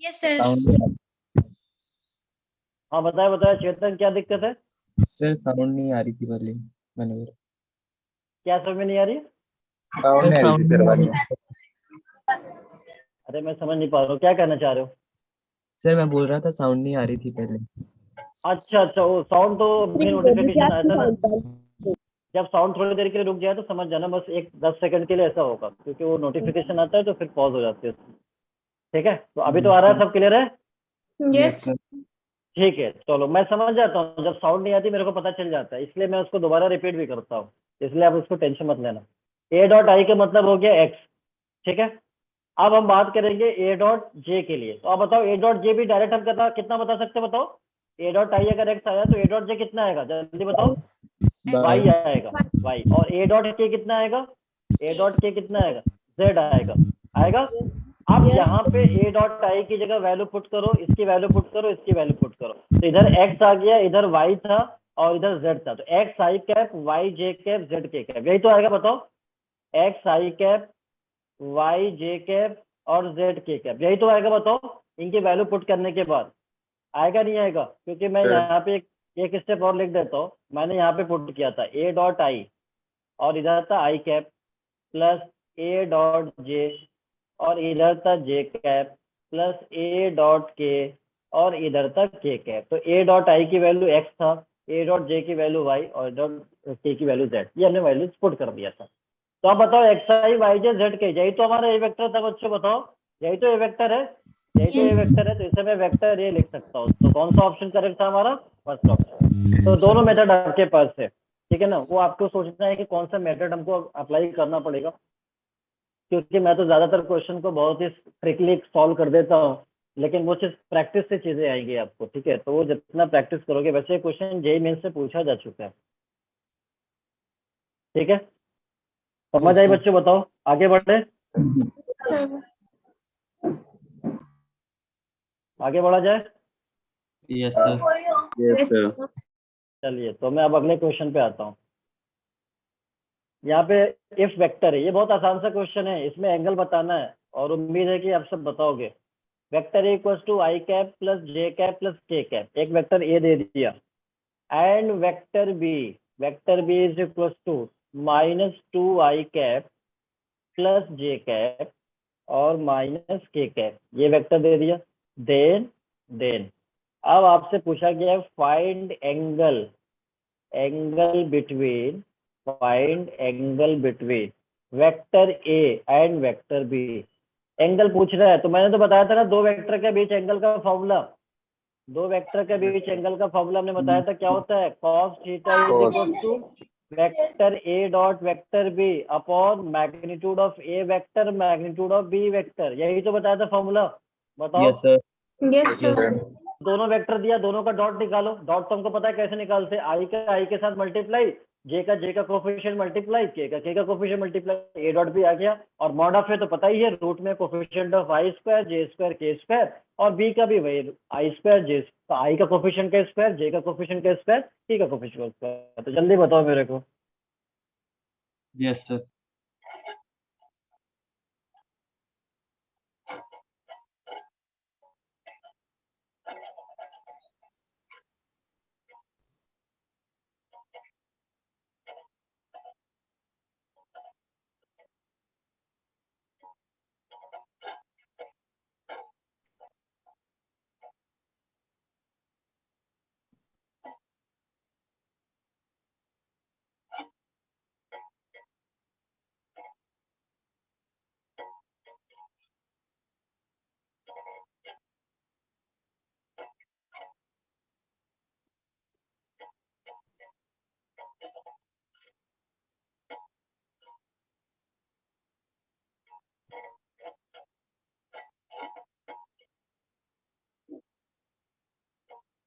Yes, sir. Sound हाँ बताए बताए चेतन, क्या दिक्कत है, sir, sound नहीं आ रही थी पहले मैंने बोला। क्या समझ में नहीं आ रही है? Sound नहीं आ रही sound थी नहीं sir आ आवाज। रही। अरे मैं समझ नहीं पा रहा हूँ, क्या कहना चाह रहे हो? सर मैं बोल रहा था साउंड नहीं आ रही थी पहले। अच्छा अच्छा, वो साउंड तो भी नोटिफिकेशन आया था ना, जब साउंड थोड़ी देर के लिए रुक जाए तो समझ जाना, बस एक 10 सेकंड के लिए ऐसा होगा, क्योंकि वो नोटिफिकेशन आता है तो फिर पॉज हो जाती है। ठीक है, तो अभी तो आ रहा है, सब क्लियर है? Yes. sir. ठीक है, चलो मैं समझ जाता हूँ, जब साउंड नहीं आती मेरे को पता चल जाता है, इसलिए मैं उसको दोबारा रिपीट भी करता हूँ, इसलिए आप उसको टेंशन मत लेना। ए डॉट आई का मतलब हो गया एक्स, ठीक है। अब हम बात करेंगे ए डॉट जे के लिए, तो आप बताओ ए डॉट जे भी डायरेक्ट हम कितना बता सकते हैं, बताओ। ए डॉट आई अगर एक्स आया तो ए डॉट जे कितना आएगा, जल्दी बताओ। वाई आएगा, वाई। और ए डॉट के कितना आएगा, ए डॉट के कितना आएगा, जेड आएगा, आएगा। अब Yes. यहाँ पे ए डॉट आई की जगह वैल्यू पुट करो, इसकी वैल्यू पुट करो, इसकी वैल्यू पुट करो, तो इधर एक्स आ गया, इधर वाई था और इधर जेड था, तो एक्स आई कैप वाई जे कैप जेड के कैप, यही तो आएगा, बताओ। एक्स आई कैप वाई जे कैप और जेड के कैप, यही तो आएगा, बताओ। इनकी वैल्यू पुट करने के बाद आएगा नहीं आएगा, क्योंकि मैं Sir. यहाँ पे एक स्टेप और लिख देता हूँ। मैंने यहाँ पे पुट किया था ए डॉट आई और इधर था I cap plus A dot J और इधर था J cap plus A dot K और इधर था के कैप। तो ए डॉट आई की वैल्यू एक्स था, ए डॉट जे की वैल्यू वाई और डॉट के की वैल्यू जेड, ये हमने वैल्यूज पुट कर दिया था। तो आप बताओ एक्स आई वाई जे जेड के, यही तो हमारा ए वेक्टर था बच्चों, बताओ। यही तो ए वेक्टर है, यही तो ए वेक्टर है, तो इसे मैं वेक्टर ए लिख सकता हूँ। तो कौन सा ऑप्शन करेक्ट था हमारा, फर्स्ट ऑप्शन। तो दोनों मेथड आपके पास है, ठीक है ना, वो आपको सोचना है कि कौन सा मेथड हमको अप्लाई करना पड़ेगा, क्योंकि मैं तो ज्यादातर क्वेश्चन को बहुत ही ट्रिकली सॉल्व कर देता हूँ, लेकिन वो चीज प्रैक्टिस से चीजें आएंगी आपको, ठीक है। तो वो जितना प्रैक्टिस करोगे, वैसे क्वेश्चन जेईई मेंस से पूछा जा चुका है। ठीक है, समझ आई बच्चों? बताओ आगे बढ़े, sir. आगे बढ़ा जाए। Yes sir. Yes, sir. चलिए तो मैं अब अगले क्वेश्चन पे आता हूँ। यहाँ पे इफ वेक्टर है, ये बहुत आसान सा क्वेश्चन है, इसमें एंगल बताना है और उम्मीद है कि आप सब बताओगे। Vector A equals to I cap plus J cap plus K cap, एक वेक्टर ए दे दिया, and vector B is equals to -2 I cap plus J cap और माइनस के कैप, ये वेक्टर दे दिया। देन अब आपसे पूछा गया है find angle between vector A and vector B. Angle पूछ रहा है तो मैंने तो बताया था ना, दो वेक्टर के बीच एंगल का फॉर्मूला, हमने बताया था क्या होता है, cos theta is equal to vector A dot vector B upon magnitude of A vector magnitude of B vector, यही तो बताया था फॉर्मूला। बताओ। Yes sir. Yes, sir. दोनों वेक्टर दिया, दोनों का डॉट निकालो। डॉट तो हमको पता है कैसे निकालते हैं, आई का आई के साथ मल्टीप्लाई, जे का कोफिशिएंट मल्टीप्लाई, के का कोफिशिएंट मल्टीप्लाई, ए डॉट भी आ गया। और मॉड ऑफ ए तो पता ही है, रूट में coefficient of I square J square के स्क्वायर, और बी का भी वही आई स्क्वायर जे, आई का कोफिशिएंट का स्क्वायर, जे का कोफिशिएंट का स्क्वायर, के का कोफिशिएंट का स्क्वायर। तो जल्दी बताओ मेरे को। Yes sir.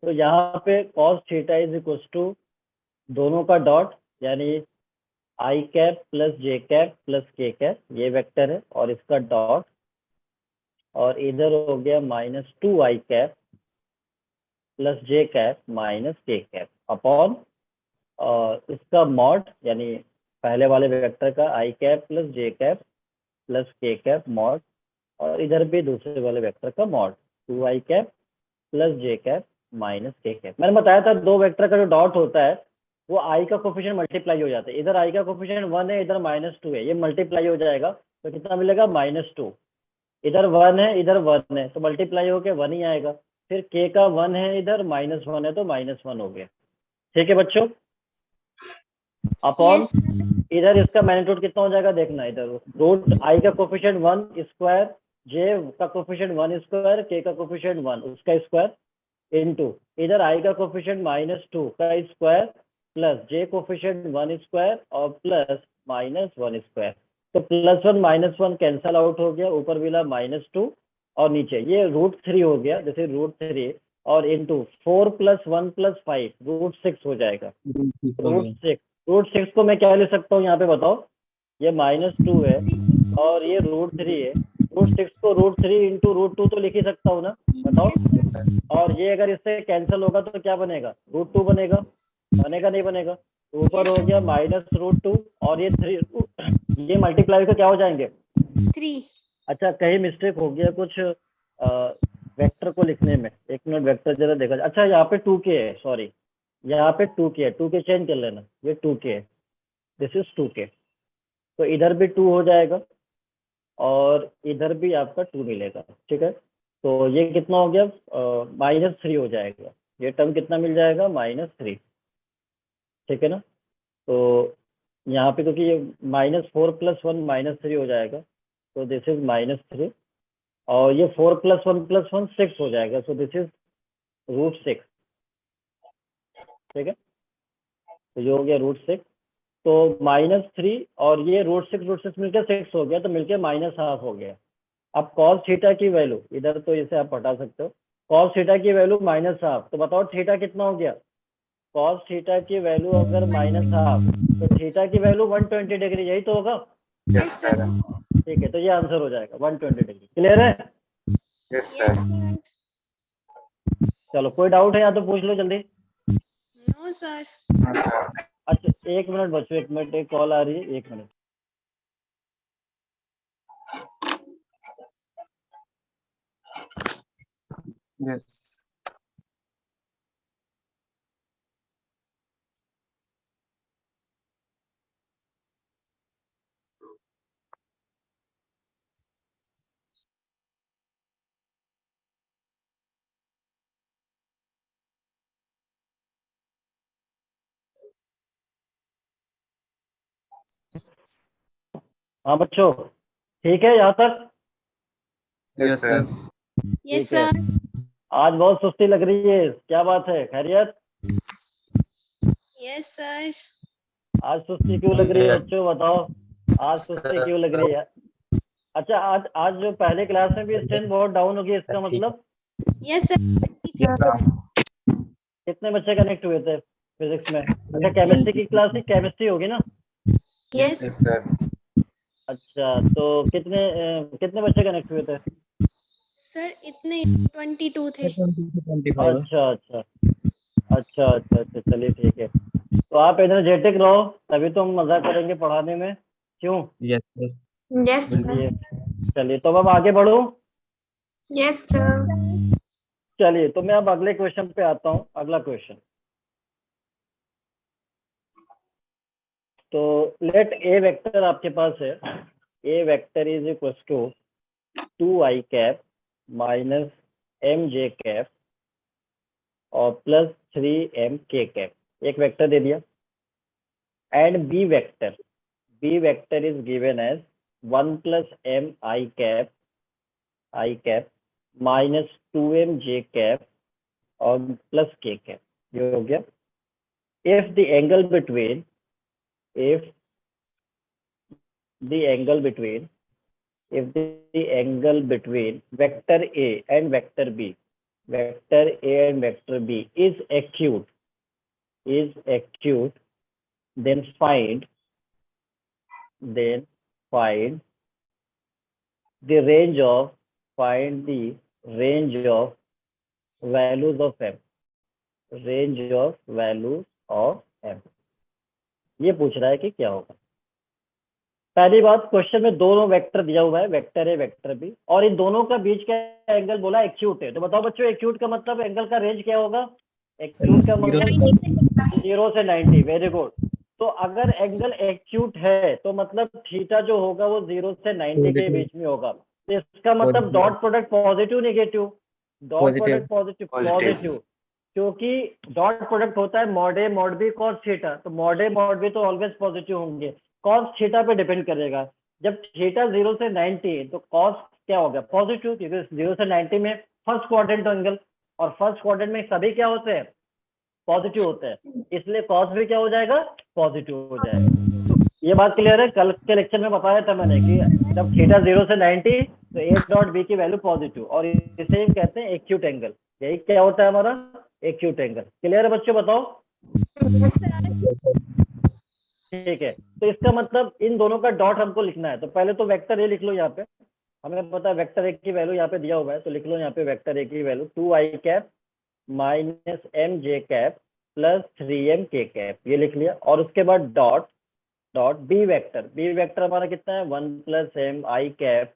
तो यहाँ पे cos theta is equal to दोनों का डॉट, यानी I cap plus J cap plus K cap, ये वेक्टर है, और इसका डॉट, और इधर हो गया -2 I cap plus J cap minus K cap upon, और इसका मॉड, यानी पहले वाले वेक्टर का I cap plus J cap plus K cap mod, और इधर भी दूसरे वाले वेक्टर का mod 2 I cap plus J cap minus K cap. मैंने बताया था दो वेक्टर का जो डॉट होता है वो आई का कोफिशिएंट मल्टीप्लाई हो जाता है, इधर आई का कोफिशिएंट 1 है, इधर -2 है, ये मल्टीप्लाई हो जाएगा तो कितना मिलेगा -2, इधर 1 है इधर 1 है तो मल्टीप्लाई होके 1 ही आएगा, फिर के का 1 है इधर -1 है तो -1 हो गया। ठीक है बच्चों, अपॉन Yes, sir. इधर इसका मैग्नीट्यूड कितना हो जाएगा देखना, इधर रूट आई का कोफिशिएंट 1 स्क्वायर, जे का कोफिशिएंट 1 स्क्वायर, के का कोफिशिएंट 1 उसका स्क्वायर इनटू इधर आई का कोफिशिएंट -2 का स्क्वायर प्लस जे कोफिशिएंट 1 स्क्वायर और प्लस -1 स्क्वायर। तो +1 -1 कैंसल आउट हो गया, ऊपर मिला -2 और नीचे ये √3 हो गया, जैसे √3 और इंटू 4 + 1 + 5 √6 हो जाएगा। √6 को मैं क्या ले सकता हूँ यहाँ पे बताओ, ये -2 है और ये √3 है, √6 को √3 इंटू √2 तो लिख ही सकता हूँ ना, बताओ। और ये अगर इससे कैंसिल होगा तो क्या बनेगा, √2 बनेगा, नहीं बनेगा, ऊपर हो गया -√2 और ये 3, ये मल्टीप्लाई को क्या हो जाएंगे 3. अच्छा कहीं मिस्टेक हो गया कुछ वेक्टर को लिखने में, एक मिनट वेक्टर जरा देखा जाए। अच्छा यहाँ पे 2k है, सॉरी यहाँ पे 2k है, 2k चेंज कर लेना, ये 2k है, दिस इज 2k, तो इधर भी 2 हो जाएगा और इधर भी आपका 2 मिलेगा। ठीक है, तो ये कितना हो गया -3 हो जाएगा, ये टर्म कितना मिल जाएगा -3। ठीक है ना, तो यहाँ पे क्योंकि ये -4 + 1 -3 हो जाएगा, तो दिस इज -3, और ये 4 + 1 + 1 6 हो जाएगा, सो दिस इज √6। ठीक है, तो ये हो गया √6, तो -3 और ये √6 मिलकर 6 हो गया, तो मिलकर -½ हो गया। अब cos थीटा की वैल्यू इधर तो इसे आप हटा सकते हो, cos थीटा की वैल्यू -½ तो बताओ थीटा कितना हो गया, कॉस थीटा की वैल्यू अगर -½ तो थीटा की वैल्यू 120 डिग्री, यही तो होगा। Yes, sir. ठीक है, तो ये आंसर हो जाएगा 120 डिग्री। क्लियर है? Yes, sir. चलो, कोई डाउट है या तो पूछ लो जल्दी। No sir. No, sir. अच्छा, 1 मिनट बच्चों, 1 मिनट, एक कॉल आ रही है, 1 मिनट। Yes. हाँ बच्चों, ठीक है यहाँ तक? Yes, sir. यस ठीक है। सर। आज बहुत सुस्ती लग रही है, क्या बात है? खैरियत? Yes sir. आज सुस्ती क्यों लग रही है बच्चों, बताओ, आज सुस्ती क्यों लग रही है? अच्छा, आज जो पहले क्लास में भी स्ट्रेंथ बहुत डाउन होगी, इसका मतलब यस सर। कितने बच्चे कनेक्ट हुए थे फिजिक्स में? अच्छा, केमिस्ट्री की क्लास थी, केमिस्ट्री होगी ना? Yes Yes, sir. अच्छा, तो कितने बच्चे कनेक्ट हुए थे? सर, इतने 22 थे। 25. अच्छा अच्छा अच्छा अच्छा अच्छा, चलिए ठीक है। तो आप एनर्जेटिक रहो, तभी तो हम मजा करेंगे पढ़ाने में, क्यों? Yes, sir. यस चलिए चलिए, तो अब आगे बढ़ूं। Yes sir. चलिए, तो मैं अब अगले क्वेश्चन पे आता हूँ। अगला क्वेश्चन, तो लेट ए वेक्टर आपके पास है। A vector is equal to 2i cap minus mj cap और प्लस 3m k कैप, एक वेक्टर दे दिया। And B vector is given as 1 plus m i cap minus 2m j cap और plus k cap, ये हो गया। If the angle between vector A and vector B is acute, then find the range of values of m। ये पूछ रहा है कि क्या होगा। पहली बात, क्वेश्चन में दोनों वेक्टर दिया हुआ है, वेक्टर ए वेक्टर बी, और इन दोनों का बीच का एंगल बोला एक्यूट है। तो बताओ बच्चों, एक्यूट का मतलब एंगल का रेंज क्या होगा? एक्यूट का मतलब 0 से 90। Very good. तो अगर एंगल एक्यूट है तो मतलब थीटा जो होगा वो 0 से 90 के बीच में होगा। तो इसका मतलब dot product positive negative? Dot product positive, क्योंकि डॉट प्रोडक्ट होता है mod A mod B cos theta. तो मॉड ए मॉड बी तो ऑलवेज पॉजिटिव होंगे। कॉस थीटा पे डिपेंड करेगा। जब थीटा 0 से 90 तो कॉस क्या हो गया? पॉजिटिव, क्योंकि 0 से 90 में फर्स्ट क्वाड्रेंट एंगल, और फर्स्ट क्वाड्रेंट में सभी क्या होते हैं? पॉजिटिव होते हैं, इसलिए कॉस भी क्या हो जाएगा? पॉजिटिव हो जाएगा। तो ये बात क्लियर है? कल के लेक्चर में बताया था मैंने कि जब थीटा 0 से 90 तो ए डॉट बी की वैल्यू पॉजिटिव, और इसे हम कहते हैं एक्यूट एंगल। यही क्या होता है हमारा? Acute angle. क्लियर है बच्चों, बताओ? ठीक है, तो इसका मतलब इन दोनों का डॉट हमको लिखना है। तो पहले तो वेक्टर ए लिख लो। यहाँ पे हमें पता है वेक्टर ए की वैल्यू यहाँ पे दिया हुआ है, तो लिख लो यहाँ पे वेक्टर ए की value 2i cap minus mj cap plus 3m k cap, ये लिख लिया। और उसके बाद डॉट बी वेक्टर हमारा कितना है? 1 plus m i cap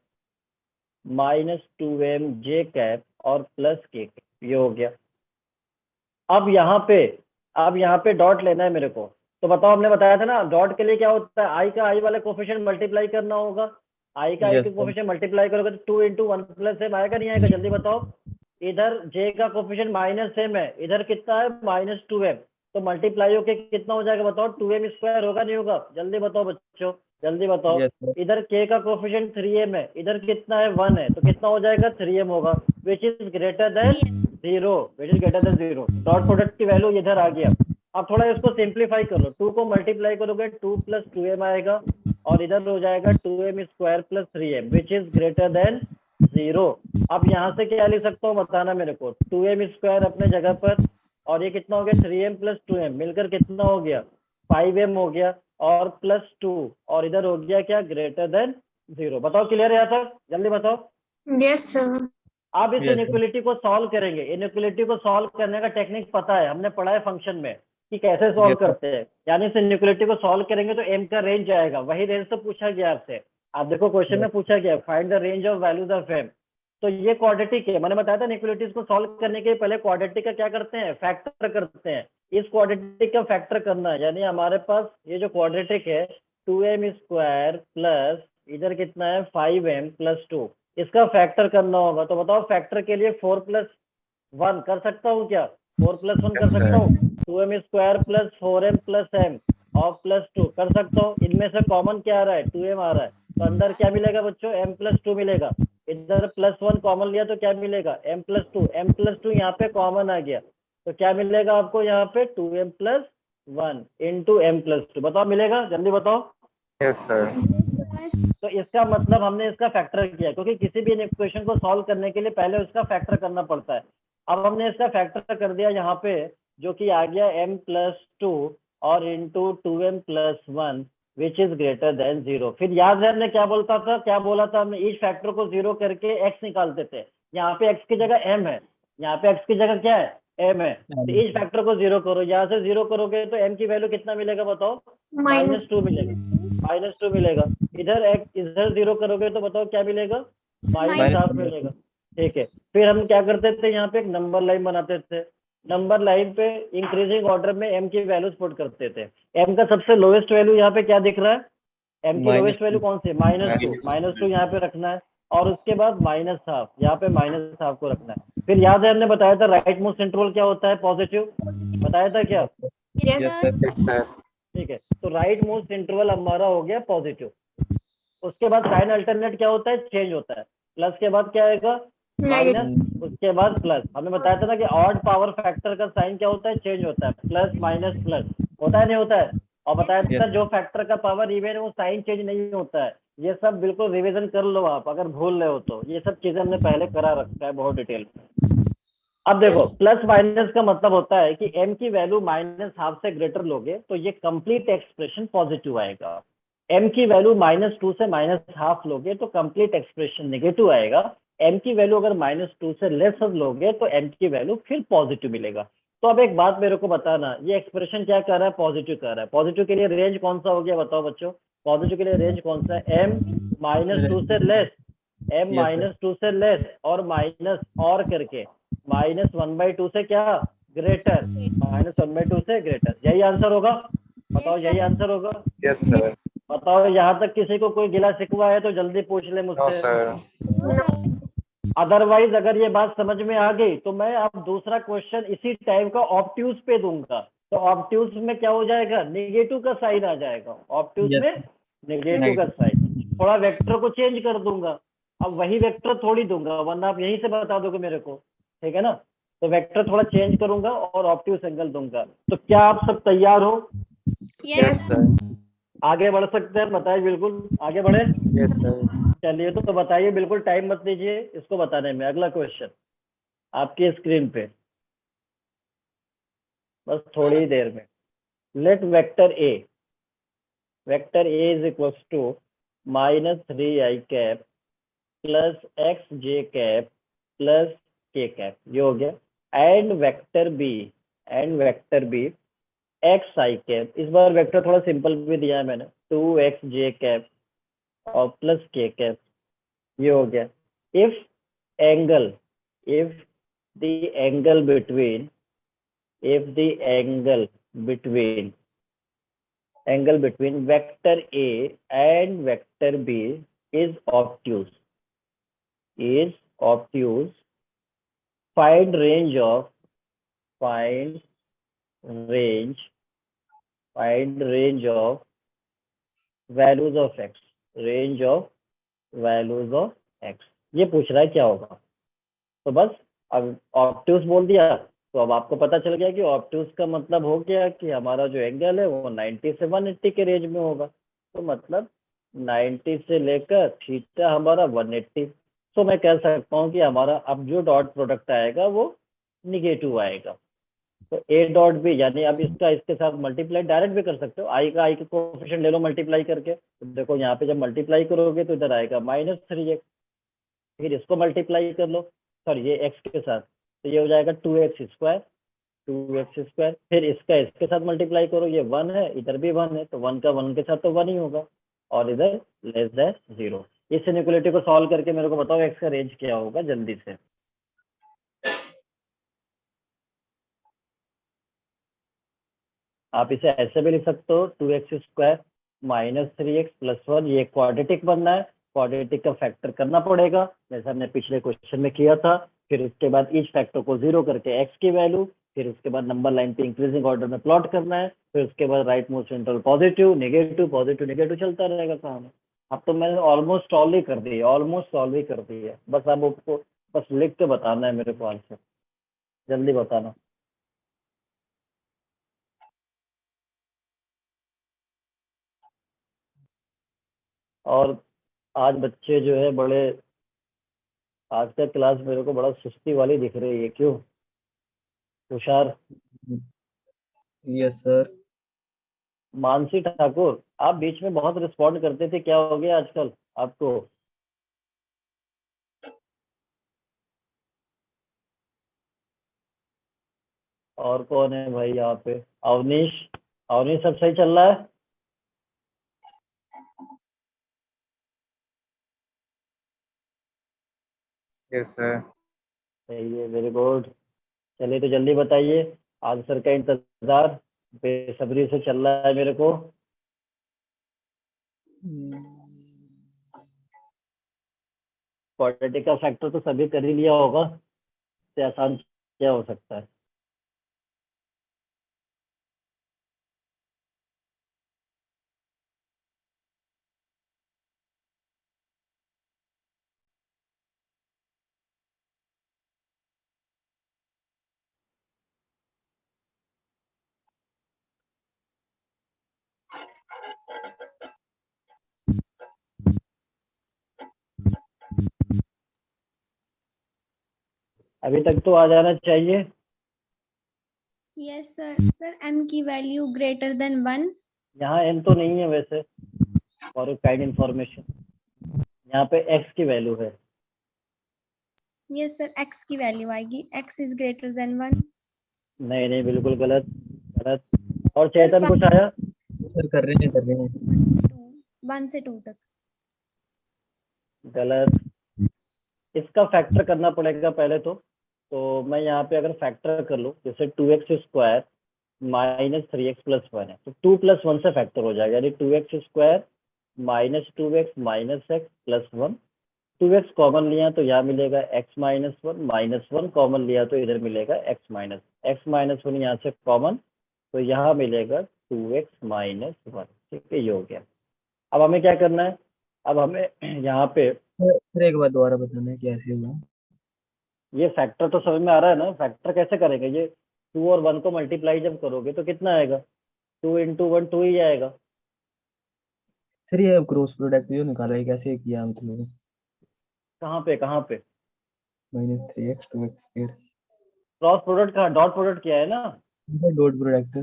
minus 2m j cap और प्लस k कैप, ये हो गया। अब यहाँ पे डॉट लेना है मेरे को। तो बताओ, हमने बताया था ना डॉट के लिए क्या होता है? आई का आई वाले कोफिशिएंट मल्टीप्लाई करना होगा। आई का आई के कोफिशिएंट मल्टीप्लाई करोगे तो 2 इंटू 1 प्लस एम आएगा, नहीं आएगा? जल्दी बताओ। इधर जे का कोफिशिएंट माइनस एम है, इधर कितना है? Minus 2m। तो मल्टीप्लाई होके कितना हो जाएगा बताओ? 2m स्क्वायर होगा, नहीं होगा? जल्दी बताओ बच्चों, जल्दी बताओ। इधर k का कोफिशिएंट 3m है, इधर कितना है? 1 है, तो कितना हो जाएगा? 3m होगा, which is greater than 0। Dot product की वैल्यू इधर आ गया। अब थोड़ा इसको सिंप्लीफाई कर लो। 2 को मल्टीप्लाई करोगे 2 प्लस 2m आएगा, और इधर हो जाएगा 2m square plus 3m, which is greater than 0। अब यहाँ से क्या लिख सकता हूँ बताना मेरे को? 2m स्क्वायर अपने जगह पर, और ये कितना हो गया 3m प्लस 2m, मिलकर कितना हो गया 5m हो गया, और प्लस 2, और इधर हो गया क्या ग्रेटर देन 0। बताओ क्लियर है यहाँ तक, जल्दी बताओ। Yes, sir. आप इस Yes, sir. इनइक्वलिटी को सॉल्व करेंगे। इनइक्वलिटी को सॉल्व करने का टेक्निक पता है, हमने पढ़ा है फंक्शन में कि कैसे सॉल्व Yes, sir. करते हैं। यानी इस इनइक्वलिटी को सॉल्व करेंगे तो m का रेंज आएगा, वही रेंज तो पूछा गया आपसे। आप देखो क्वेश्चन में पूछा गया find the range of values of m। तो ये क्वाड्रेटिक है, मैंने बताया था इनइक्वलिटीज को सॉल्व करने के पहले क्वाड्रेटिक का क्या करते हैं, फैक्टर करते हैं। इस क्वाड्रेटिक का फैक्टर करना है, यानी हमारे पास ये जो क्वाड्रेटिक है 2m स्क्वायर प्लस इधर कितना है 5m प्लस 2, इसका फैक्टर करना होगा। तो बताओ फैक्टर के लिए 4 प्लस 1 कर सकता हूँ क्या, 4 प्लस 1 कर Yes, sir. सकता हूँ, 2m square plus 4m plus m और प्लस 2 कर सकता हूँ। इनमें से कॉमन क्या आ रहा है 2m आ रहा है, तो अंदर क्या मिलेगा बच्चों m प्लस 2 मिलेगा। इधर प्लस 1 कॉमन लिया तो क्या मिलेगा m प्लस 2, m प्लस 2 यहाँ पे कॉमन आ गया, तो क्या मिलेगा आपको यहाँ पे 2m plus 1 into m plus 2। बताओ मिलेगा, जल्दी बताओ। Yes, sir. तो इसका मतलब हमने इसका फैक्टर किया, क्योंकि किसी भी इक्वेशन को सॉल्व करने के लिए पहले उसका फैक्टर करना पड़ता है। अब हमने इसका फैक्टर कर दिया यहाँ पे, जो कि आ गया m प्लस 2 और into 2m plus 1 which is greater than 0। फिर याद है हमने क्या बोला था हमने ईच फैक्टर को 0 करके x निकालते थे। यहाँ पे x की जगह m है, यहाँ पे x की जगह क्या है m है, तो ईच फैक्टर को 0 करो। यहाँ से 0 करोगे तो m की वैल्यू कितना मिलेगा बताओ, Minus -2 मिलेगा, -2 मिलेगा। इधर 0 करोगे तो बताओ क्या मिलेगा, -हाफ मिलेगा। ठीक है, फिर हम क्या करते थे, यहाँ पे एक नंबर लाइन बनाते थे। नंबर लाइन पे इंक्रीजिंग ऑर्डर में m की वैल्यूज पुट करते थे। m का सबसे लोएस्ट वैल्यू यहाँ पे क्या दिख रहा है, m की लोएस्ट वैल्यू कौन सी है -2 यहाँ पे रखना है, और उसके बाद -हाफ, यहाँ पे -हाफ को रखना है। फिर याद है हमने बताया था राइट मोस्ट इंटरवल क्या होता है, पॉजिटिव, बताया था क्या। Yes, sir. Yes, sir. ठीक है, तो राइट मोस्ट इंटरवल हमारा हो गया पॉजिटिव। उसके बाद साइन अल्टरनेट क्या होता है, चेंज होता है। प्लस के बाद क्या आएगा Negative. माइनस, उसके बाद प्लस। हमने बताया था ना कि ऑड पावर फैक्टर का साइन क्या होता है, चेंज होता है, प्लस माइनस प्लस होता है, नहीं होता है। और बताया था Yes. जो फैक्टर का पावर इवन है वो साइन चेंज नहीं होता है। ये सब बिल्कुल रिवीजन कर लो आप, अगर भूल रहे हो तो। ये सब चीजें हमने पहले करा रखा है बहुत डिटेल में। अब देखो प्लस माइनस का मतलब होता है कि m की वैल्यू -हाफ से ग्रेटर लोगे तो ये कंप्लीट एक्सप्रेशन पॉजिटिव आएगा। m की वैल्यू -2 से -हाफ लोगे तो कंप्लीट एक्सप्रेशन नेगेटिव आएगा। m की वैल्यू अगर -2 से लेस लोगे तो m की वैल्यू फिर पॉजिटिव मिलेगा। तो अब एक बात मेरे को बताना, ये एक्सप्रेशन क्या कर रहा है, पॉजिटिव कर रहा है। पॉजिटिव के लिए रेंज कौन सा हो गया बताओ बच्चों, पॉजिटिव के लिए रेंज कौन सा है, m -2 से लेस, m Yes, sir. -2 से लेस और माइनस और करके -1/2 से क्या ग्रेटर, -1/2 से ग्रेटर। यही आंसर होगा, बताओ Yes, यही sir. आंसर होगा। Yes, sir. बताओ यहाँ तक किसी को कोई गिला शिकवा है तो जल्दी पूछ ले No, मुझसे। sir. No, sir. अदरवाइज अगर ये बात समझ में आ गई तो मैं अब दूसरा क्वेश्चन इसी टाइप का ऑब्ट्यूज पे दूंगा। तो ऑब्ट्यूज में क्या हो जाएगा, नेगेटिव का साइन आ जाएगा, ऑब्ट्यूज Yes, में sir. नेगेटिव का साइन। थोड़ा वेक्टर को चेंज कर दूंगा, अब वही वेक्टर थोड़ी दूंगा, वरना आप यहीं से बता दोगे मेरे को, ठीक है ना। तो वेक्टर थोड़ा चेंज करूंगा और ऑब्ट्यूज एंगल दूंगा। तो क्या आप सब तैयार हो, Yes, Yes. sir. आगे बढ़ सकते हैं, बताइए, बिल्कुल आगे बढ़े। Yes, sir. चलिए तो बताइए, बिल्कुल टाइम मत लीजिए इसको बताने में। अगला क्वेश्चन आपकी स्क्रीन पे, बस थोड़ी ही देर में। Let vector A is equals to -3i cap plus xj cap plus k cap, ये हो गया। And vector B xi cap, इस बार वेक्टर थोड़ा सिंपल भी दिया है मैंने, 2xj कैप और प्लस k कैप, ये हो गया। If the angle between vector A and vector B is obtuse, find range of values of x, ये पूछ रहा है क्या होगा। तो बस अब ऑब्ट्यूज बोल दिया तो अब आपको पता चल गया कि ऑब्ट्यूज का मतलब हो गया कि हमारा जो एंगल है वो 90 से 180 के रेंज में होगा। तो मतलब 90 से लेकर थीटा हमारा 180। तो मैं कह सकता हूँ कि हमारा अब जो डॉट प्रोडक्ट आएगा वो निगेटिव आएगा। तो ए डॉट बी, यानी अब इसका इसके साथ मल्टीप्लाई डायरेक्ट भी कर सकते हो, आई का कोफिशिएंट ले लो मल्टीप्लाई करके, तो देखो यहाँ पे जब मल्टीप्लाई करोगे तो इधर आएगा -3x, फिर इसको मल्टीप्लाई कर लो, सॉरी ये x के साथ, तो ये हो जाएगा 2x², 2x², फिर इसका इसके साथ मल्टीप्लाई करो, ये 1 है, इधर भी 1 है, तो 1 का 1 के साथ तो 1 ही होगा, और इधर <0। इस इनइक्वालिटी को सॉल्व करके मेरे को बताओ x का रेंज क्या होगा जल्दी से। आप इसे ऐसे भी लिख सकते हो, 2x² -3x + 1, ये क्वाड्रेटिक बनना है, क्वाड्रेटिक का फैक्टर करना पड़ेगा जैसा हमने पिछले क्वेश्चन में किया था, फिर उसके बाद ईच फैक्टर को 0 करके x की वैल्यू, फिर उसके बाद नंबर लाइन पे इंक्रीजिंग ऑर्डर में प्लॉट करना है, फिर उसके बाद right most interval positive negative चलता रहेगा काम। अब तो मैंने ऑलमोस्ट सॉल्व ही कर दी है, बस अब आपको बस लिख के बताना है मेरे को आंसर, जल्दी बताना। और आज बच्चे जो है बड़े, आज का क्लास मेरे को बड़ा सुस्ती वाली दिख रही है, क्यों तुषार? Yes sir. मानसी ठाकुर, आप बीच में बहुत रिस्पॉन्ड करते थे, क्या हो गया आजकल आपको? और कौन है भाई यहाँ पे? अवनीश, अवनीश सब सही चल रहा है? Yes, sir. सही है, वेरी गुड। चलिए तो जल्दी बताइए, आंसर का इंतजार बेसब्री से चल रहा है मेरे को। क्वाड्रेटिक का फैक्टर तो सभी कर ही लिया होगा, इससे आसान क्या हो सकता है? अभी तक तो आ जाना चाहिए। Yes sir. सर m की वैल्यू ग्रेटर देन 1। यहाँ n तो नहीं है वैसे, फॉर काइंड इंफॉर्मेशन, यहाँ पे x की वैल्यू है। यस सर, x की वैल्यू आएगी, x इज ग्रेटर देन 1। नहीं नहीं, बिल्कुल गलत गलत। और सर चेतन कुछ आया? सर कर रहे हैं 1 से 2 तक। गलत। इसका फैक्टर करना पड़ेगा पहले तो मैं यहाँ पे अगर फैक्टर कर लूँ, जैसे 2x² -3x + 1 है, तो 2 + 1 से फैक्टर हो जाएगा, यानी 2x² -2x -x + 1। 2x common लिया तो यहाँ मिलेगा x - 1, -1 कॉमन लिया तो इधर मिलेगा x - 1 यहाँ से कॉमन, तो यहाँ मिलेगा 2x - 1। ठीक है, ये हो गया। अब हमें क्या करना है? अब हमें यहाँ पे सर एक बार दोबारा बताना है कैसे हुआ। ये फैक्टर तो समझ में आ रहा है ना, फैक्टर कैसे करेंगे? ये 2 और 1 को मल्टीप्लाई जब करोगे तो कितना आएगा? 2 × 1 2 ही आएगा। सर ये क्रॉस प्रोडक्ट जो निकाला है कैसे किया मतलब? कहाँ पे? -3x 2x²। क्रॉस प्रोडक्ट कहाँ? डॉट प्रोडक्ट किया है ना। Dot product.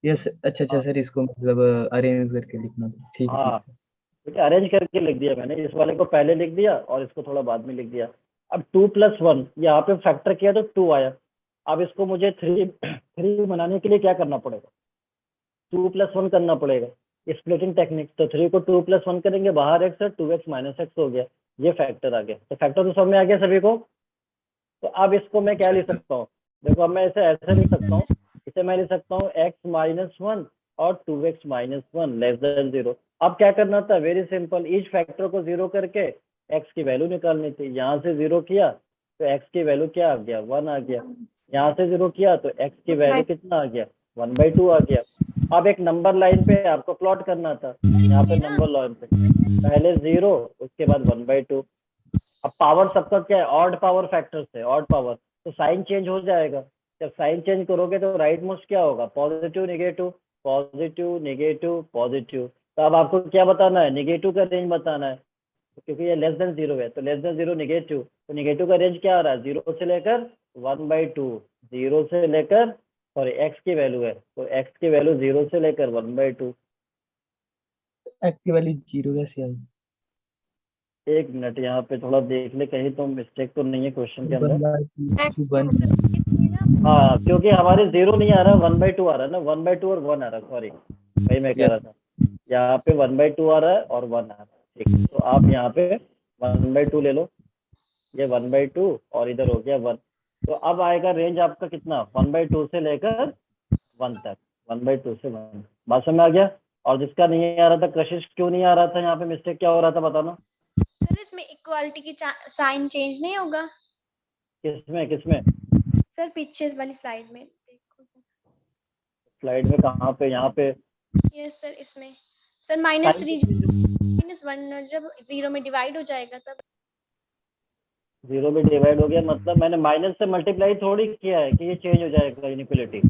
यस अच्छा हाँ सर, इसको मतलब अरेंज करके लिखना था। ठीक है हाँ, सर। ठीक है, अरेंज करके लिख दिया मैंने, इस वाले को पहले लिख दिया और इसको थोड़ा बाद में लिख दिया। अब 2 + 1 यहाँ पे फैक्टर किया तो 2 आया। अब इसको मुझे 3 बनाने के लिए क्या करना पड़ेगा? 2 + 1 करना पड़ेगा, स्प्लिटिंग टेक्निक। तो 3 को 2 + 1 करेंगे, बाहर x है, 2x - x हो गया, ये फैक्टर आ गया। तो फैक्टर तो समझ में आ गया सभी को। तो अब इसको मैं क्या लिख सकता हूँ? देखो अब मैं इसे ऐसे लिख सकता हूँ, इसे मैं लिख सकता हूँ x - 1 और 2x - 1 < 0। अब क्या करना था? वेरी सिंपल, ईच फैक्टर को 0 करके x की वैल्यू निकालनी थी। यहाँ से 0 किया तो x की वैल्यू क्या आ गया? 1 आ गया। यहाँ से 0 किया तो x की वैल्यू कितना आ गया? 1/2 आ गया। अब एक नंबर लाइन पे आपको प्लॉट करना था, यहाँ पे नंबर लाइन पे पहले 0, उसके बाद 1/2। अब पावर सबका क्या है? ऑड पावर फैक्टर से, ऑड पावर, तो साइन चेंज हो जाएगा। जब साइन चेंज करोगे तो राइट मोस्ट क्या होगा? Positive negative, positive negative positive. तो अब आपको क्या बताना है? नेगेटिव का रेंज बताना है, क्योंकि ये <0 है, तो <0 नेगेटिव, तो नेगेटिव का रेंज क्या आ रहा है? 0 से लेकर 1/2, 0 से लेकर सॉरी एक्स की वैल्यू है, तो एक्स की वैल्यू 0 से लेकर 1/2। एक्स की वैल्यू 0 कैसे आई? एक मिनट यहाँ पे थोड़ा देख ले, कहीं तो मिस्टेक तो नहीं है क्वेश्चन के अंदर। 1/2 1। हाँ, क्योंकि हमारे 0 नहीं आ रहा, 1/2 आ रहा है ना, 1/2 और 1 आ रहा है, सॉरी वही मैं कह Yes. रहा था। यहाँ पे 1/2 आ रहा है और 1 आ रहा है, ठीक है। तो आप यहाँ पे 1/2 ले लो, ये 1/2 और इधर हो गया 1। तो अब आएगा रेंज आपका कितना, 1/2 से लेकर 1 तक, 1/2 से 1। बात समझ में आ गया? और जिसका नहीं आ रहा था, कशिश क्यों नहीं आ रहा था, यहाँ पे मिस्टेक क्या हो रहा था बताना। सर इसमें इक्वालिटी की साइन चेंज नहीं होगा? किसमें किसमें? सर पीछे वाली स्लाइड में देखो सर। स्लाइड में कहाँ पे? यहाँ पे यस सर, इसमें सर -3 -1 जब 0 में डिवाइड हो जाएगा तब। 0 में डिवाइड हो गया मतलब मैंने माइनस से मल्टीप्लाई थोड़ी किया है कि ये चेंज हो जाएगा इनइक्वालिटी।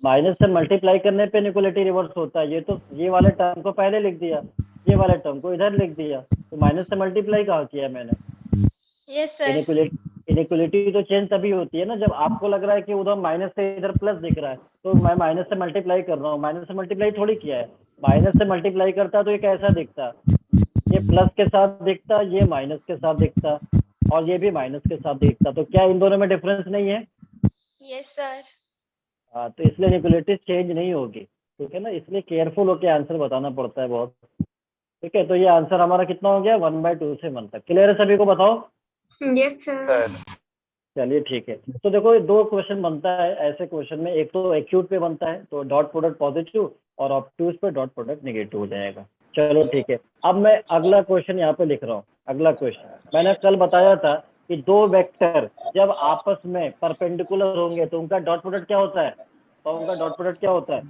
माइनस से मल्टीप्लाई करने पे इनइक्वालिटी रिवर्स होता है। ये तो ये वाले टर्म को पहले लिख दिया, ये वाले टर्म को इधर लिख दिया, तो माइनस से मल्टीप्लाई कहाँ किया मैंने? Yes sir. इनइक्वालिटी तो चेंज तभी होती है ना जब आपको लग रहा है कि उधर माइनस से इधर प्लस दिख रहा है, तो मैं माइनस से मल्टीप्लाई कर रहा हूँ। माइनस से मल्टीप्लाई थोड़ी किया है, माइनस से मल्टीप्लाई करता तो ये कैसा दिखता, ये प्लस के साथ दिखता, ये माइनस के साथ दिखता, और ये भी माइनस के साथ दिखता। तो क्या इन दोनों में डिफरेंस नहीं है? Yes sir. हाँ, तो इसलिए इनइक्वालिटी चेंज नहीं होगी, ठीक है ना। इसलिए केयरफुल होकर आंसर बताना पड़ता है बहुत, ठीक है। तो ये आंसर हमारा कितना हो गया, 1/2 से 1 तक। क्लियर है सभी को? बताओ। Yes sir. चलिए ठीक है। तो देखो, दो क्वेश्चन बनता है ऐसे क्वेश्चन में, एक तो एक्यूट पे बनता है तो डॉट प्रोडक्ट पॉजिटिव, और ऑब्ट्यूज पे डॉट प्रोडक्ट नेगेटिव हो जाएगा। चलो ठीक है। अब मैं अगला क्वेश्चन यहाँ पे लिख रहा हूँ। अगला क्वेश्चन मैंने कल बताया था कि दो वेक्टर जब आपस में परपेंडिकुलर होंगे तो उनका डॉट प्रोडक्ट क्या होता है, तो उनका डॉट प्रोडक्ट क्या होता है?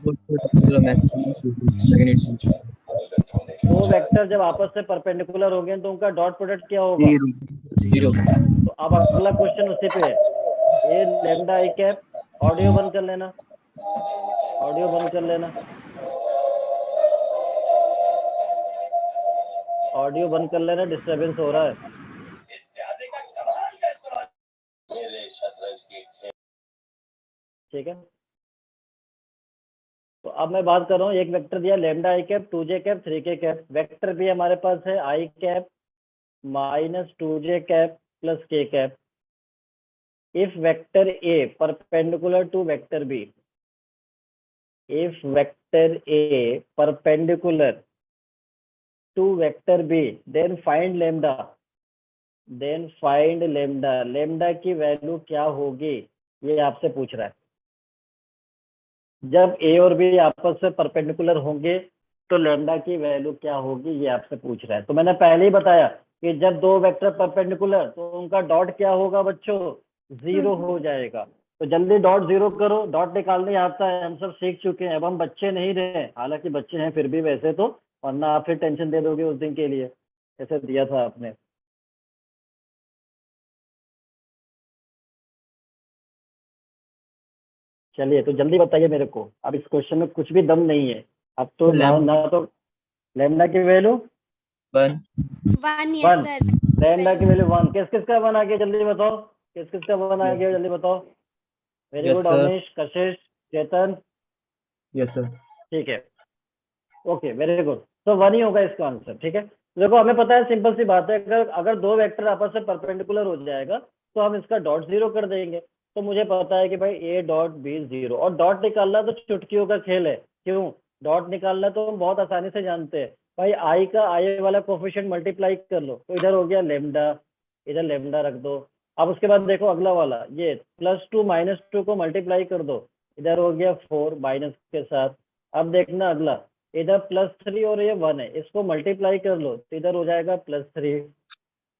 दो वेक्टर जब आपस में परपेंडिकुलर होंगे तो उनका डॉट प्रोडक्ट क्या होगा? 0। तो अब अगला क्वेश्चन उसी पे है। ये लैम्डा आई कैप, ऑडियो बंद कर लेना, ऑडियो बंद कर लेना, ऑडियो बंद कर लेना, डिस्टरबेंस हो रहा है। ठीक है। तो अब मैं बात कर रहा हूँ, एक वेक्टर दिया lambda I cap, 2j cap, 3k cap. Vector भी हमारे पास है I cap -2j cap plus k cap. If vector a perpendicular to vector b, if vector a perpendicular to vector b, then find lambda, then find lambda। lambda की value क्या होगी ये आपसे पूछ रहा है। जब a और b आपस में परपेंडिकुलर होंगे तो लैम्डा की वैल्यू क्या होगी ये आपसे पूछ रहा है। तो मैंने पहले ही बताया कि जब दो वेक्टर परपेंडिकुलर तो उनका डॉट क्या होगा बच्चों, 0 हो जाएगा। तो जल्दी डॉट 0 करो, डॉट निकालने आता है, हम सब सीख चुके हैं। अब हम बच्चे नहीं रहे, हालांकि बच्चे हैं फिर भी वैसे तो, वरना आप फिर टेंशन दे दोगे उस दिन के लिए, ऐसे दिया था आपने। चलिए तो जल्दी बताइए मेरे को, अब इस क्वेश्चन में कुछ भी दम नहीं है। अब तो ना तो लैम्डा की वैल्यू 1। 1 yes 1, sir. लैम्डा की वैल्यू 1। किस किस का 1 आ गया जल्दी बताओ, किस किस का 1 आ गया जल्दी बताओ। Very Yes, good sir. Avneesh, Kashish, Chetan, yes sir. ठीक है, ओके वेरी गुड। तो 1 ही होगा इसका आंसर, ठीक है। देखो हमें पता है, सिंपल सी बात है, अगर अगर दो वेक्टर आपस में परपेंडिकुलर हो जाएगा तो हम इसका डॉट 0 कर देंगे। तो मुझे पता है कि भाई a डॉट b 0, और डॉट निकालना तो चुटकियों का खेल है। क्यों? डॉट निकालना तो हम बहुत आसानी से जानते हैं भाई, आई का आई वाला कोफिशिएंट मल्टीप्लाई कर लो, तो इधर हो गया लेमडा, इधर लेमडा रख दो। अब उसके बाद देखो अगला वाला, ये +2 -2 को मल्टीप्लाई कर दो, इधर हो गया 4 माइनस के साथ। अब देखना अगला, इधर +3 और ये 1 है, इसको मल्टीप्लाई कर लो तो इधर हो जाएगा +3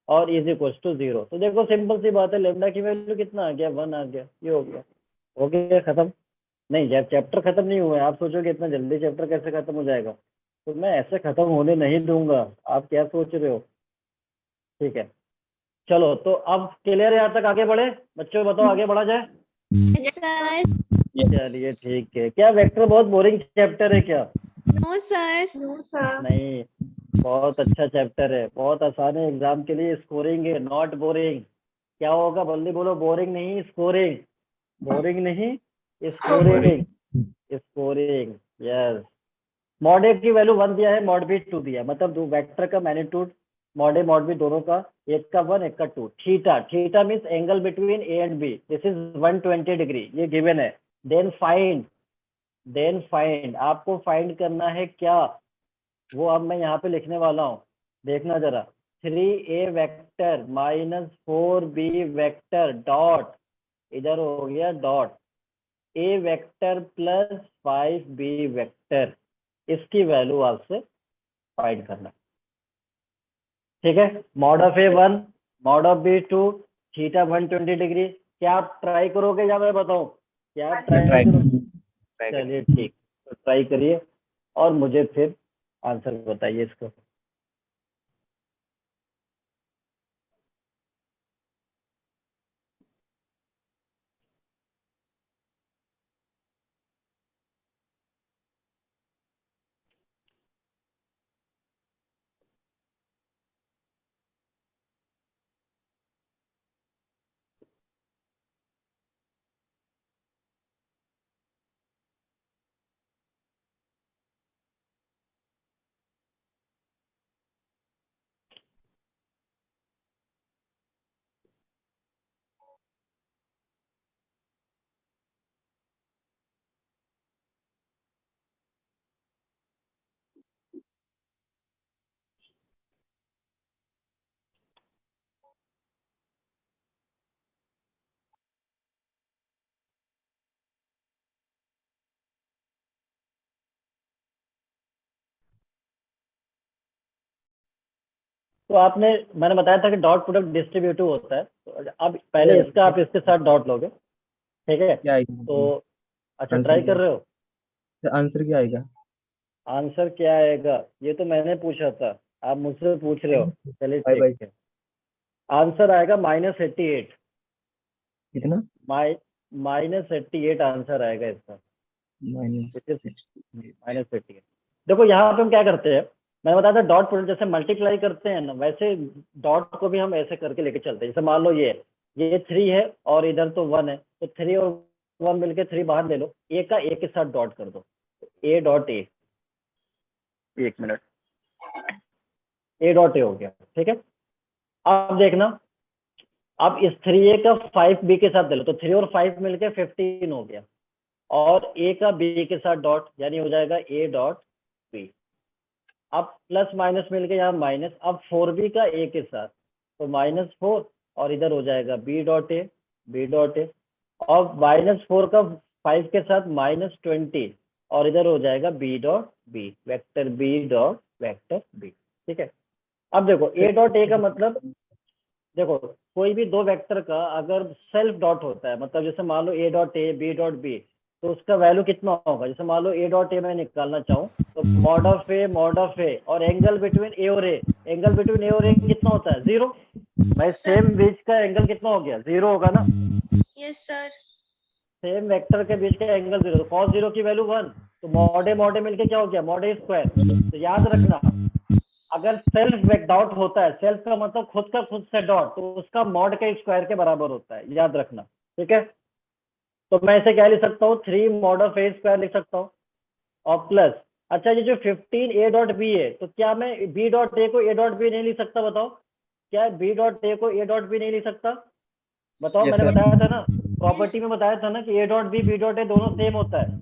और इज इक्वल टू 0। तो देखो सिंपल सी बात है, लेमडा की वैल्यू कितना आ गया, 1 आ गया। ये हो गया खत्म। नहीं यार, चैप्टर खत्म नहीं हुआ है। आप सोचोगे इतना जल्दी चैप्टर कैसे खत्म हो जाएगा, तो मैं ऐसे खत्म होने नहीं दूंगा। आप क्या सोच रहे हो? ठीक है, चलो तो अब क्लियर है, यहाँ तक आगे बढ़े बच्चों, बताओ आगे बढ़ा जाए। Yes sir. चलिए ठीक है। क्या वेक्टर बहुत बोरिंग चैप्टर है क्या? No sir. No sir. नहीं, बहुत अच्छा चैप्टर है, बहुत आसान है, एग्जाम के लिए स्कोरिंग है, नॉट बोरिंग। क्या होगा जल्दी बोलो, बोरिंग नहीं स्कोरिंग, बोरिंग नहीं स्कोरिंग, स्कोरिंग, यस। मॉड ए की वैल्यू 1 दिया है, मॉड बी 2 दिया है, मतलब दो वेक्टर का magnitude mod A mod B दोनों का, एक का 1 एक का 2। Theta, theta means angle between A and B, this is 120 degree, ये गिवन है। देन फाइंड आपको फाइंड करना है क्या, वो अब मैं यहाँ पे लिखने वाला हूँ, देखना जरा। 3a vector minus 4b vector dot, इधर हो गया dot, a vector plus 5b vector, इसकी वैल्यू आपसे फाइंड करना, ठीक है। Mod of A 1, mod of B 2, theta 120 degree. क्या आप ट्राई करोगे या मैं बताऊं? क्या आप ट्राई करोगे? चलिए ठीक, तो ट्राई करिए और मुझे फिर आंसर बताइए इसको। तो आपने, मैंने बताया था कि डॉट प्रोडक्ट डिस्ट्रीब्यूटिव होता है, तो अब पहले इसका आप इसके साथ डॉट लोगे, ठीक है। क्या आएगा? तो अच्छा, आंसर ट्राई क्या कर रहे हो? आंसर क्या आएगा? आंसर क्या आएगा ये तो मैंने पूछा था, आप मुझसे पूछ रहे हो। चलिए बाय बाय। ठीक है, आंसर आएगा -88। कितना? -88 आंसर आएगा इसका, -6। -88। देखो यहाँ पे हम क्या करते हैं, मैं बताया था डॉट प्रोडक्ट जैसे मल्टीप्लाई करते हैं ना, वैसे डॉट को भी हम ऐसे करके लेके चलते हैं। जैसे मान लो ये 3 है और इधर तो 1 है, तो 3 और 1 मिलके 3 बाहर ले लो, ए का ए के साथ डॉट कर दो, ए डॉट ए, एक मिनट, ए डॉट ए हो गया, ठीक है। अब देखना, अब इस 3a का 5b के साथ ले लो, तो 3 और 5 मिलके 15 हो गया, और a का b के साथ डॉट, यानी हो जाएगा a डॉट b। अब प्लस माइनस मिलके यहाँ माइनस, अब 4b का a के साथ, तो -4, और इधर हो जाएगा b dot A, b dot A, और -4 का 5 के साथ -20, और इधर हो जाएगा b dot b, vector b dot vector b, ठीक है। अब देखो a डॉट a का मतलब, देखो कोई भी दो वेक्टर का अगर सेल्फ डॉट होता है, मतलब जैसे मान लो a dot A, b dot b, तो उसका वैल्यू कितना होगा? जैसे मान लो a डॉट ए मैं निकालना चाहूँ, तो मॉड ऑफ ए और एंगल बिटवीन ए और ए, एंगल बिटवीन ए और ए कितना होता है? 0। भाई सेम बीच का एंगल कितना हो गया? 0 होगा ना। Yes sir. सेम वेक्टर के बीच का एंगल 0, तो cos 0 की वैल्यू 1, तो मॉड ए मिलके क्या हो गया? Mod A square. तो याद रखना, अगर सेल्फ डॉट होता है, सेल्फ का मतलब खुद का खुद से डॉट, तो उसका मॉड के स्क्वायर के बराबर होता है, याद रखना, ठीक है। तो मैं इसे क्या लिख सकता हूँ? 3 मॉड ऑफ ए स्क्वायर लिख सकता हूँ, और प्लस, अच्छा ये जो 15 ए डॉट बी है, तो क्या मैं बी डॉट ए को ए डॉट बी नहीं लिख सकता? बताओ, क्या बी डॉट ए को ए डॉट बी नहीं लिख सकता? बताओ, मैंने बताया था ना, प्रॉपर्टी में बताया था ना कि A dot B dot A दोनों सेम होता है,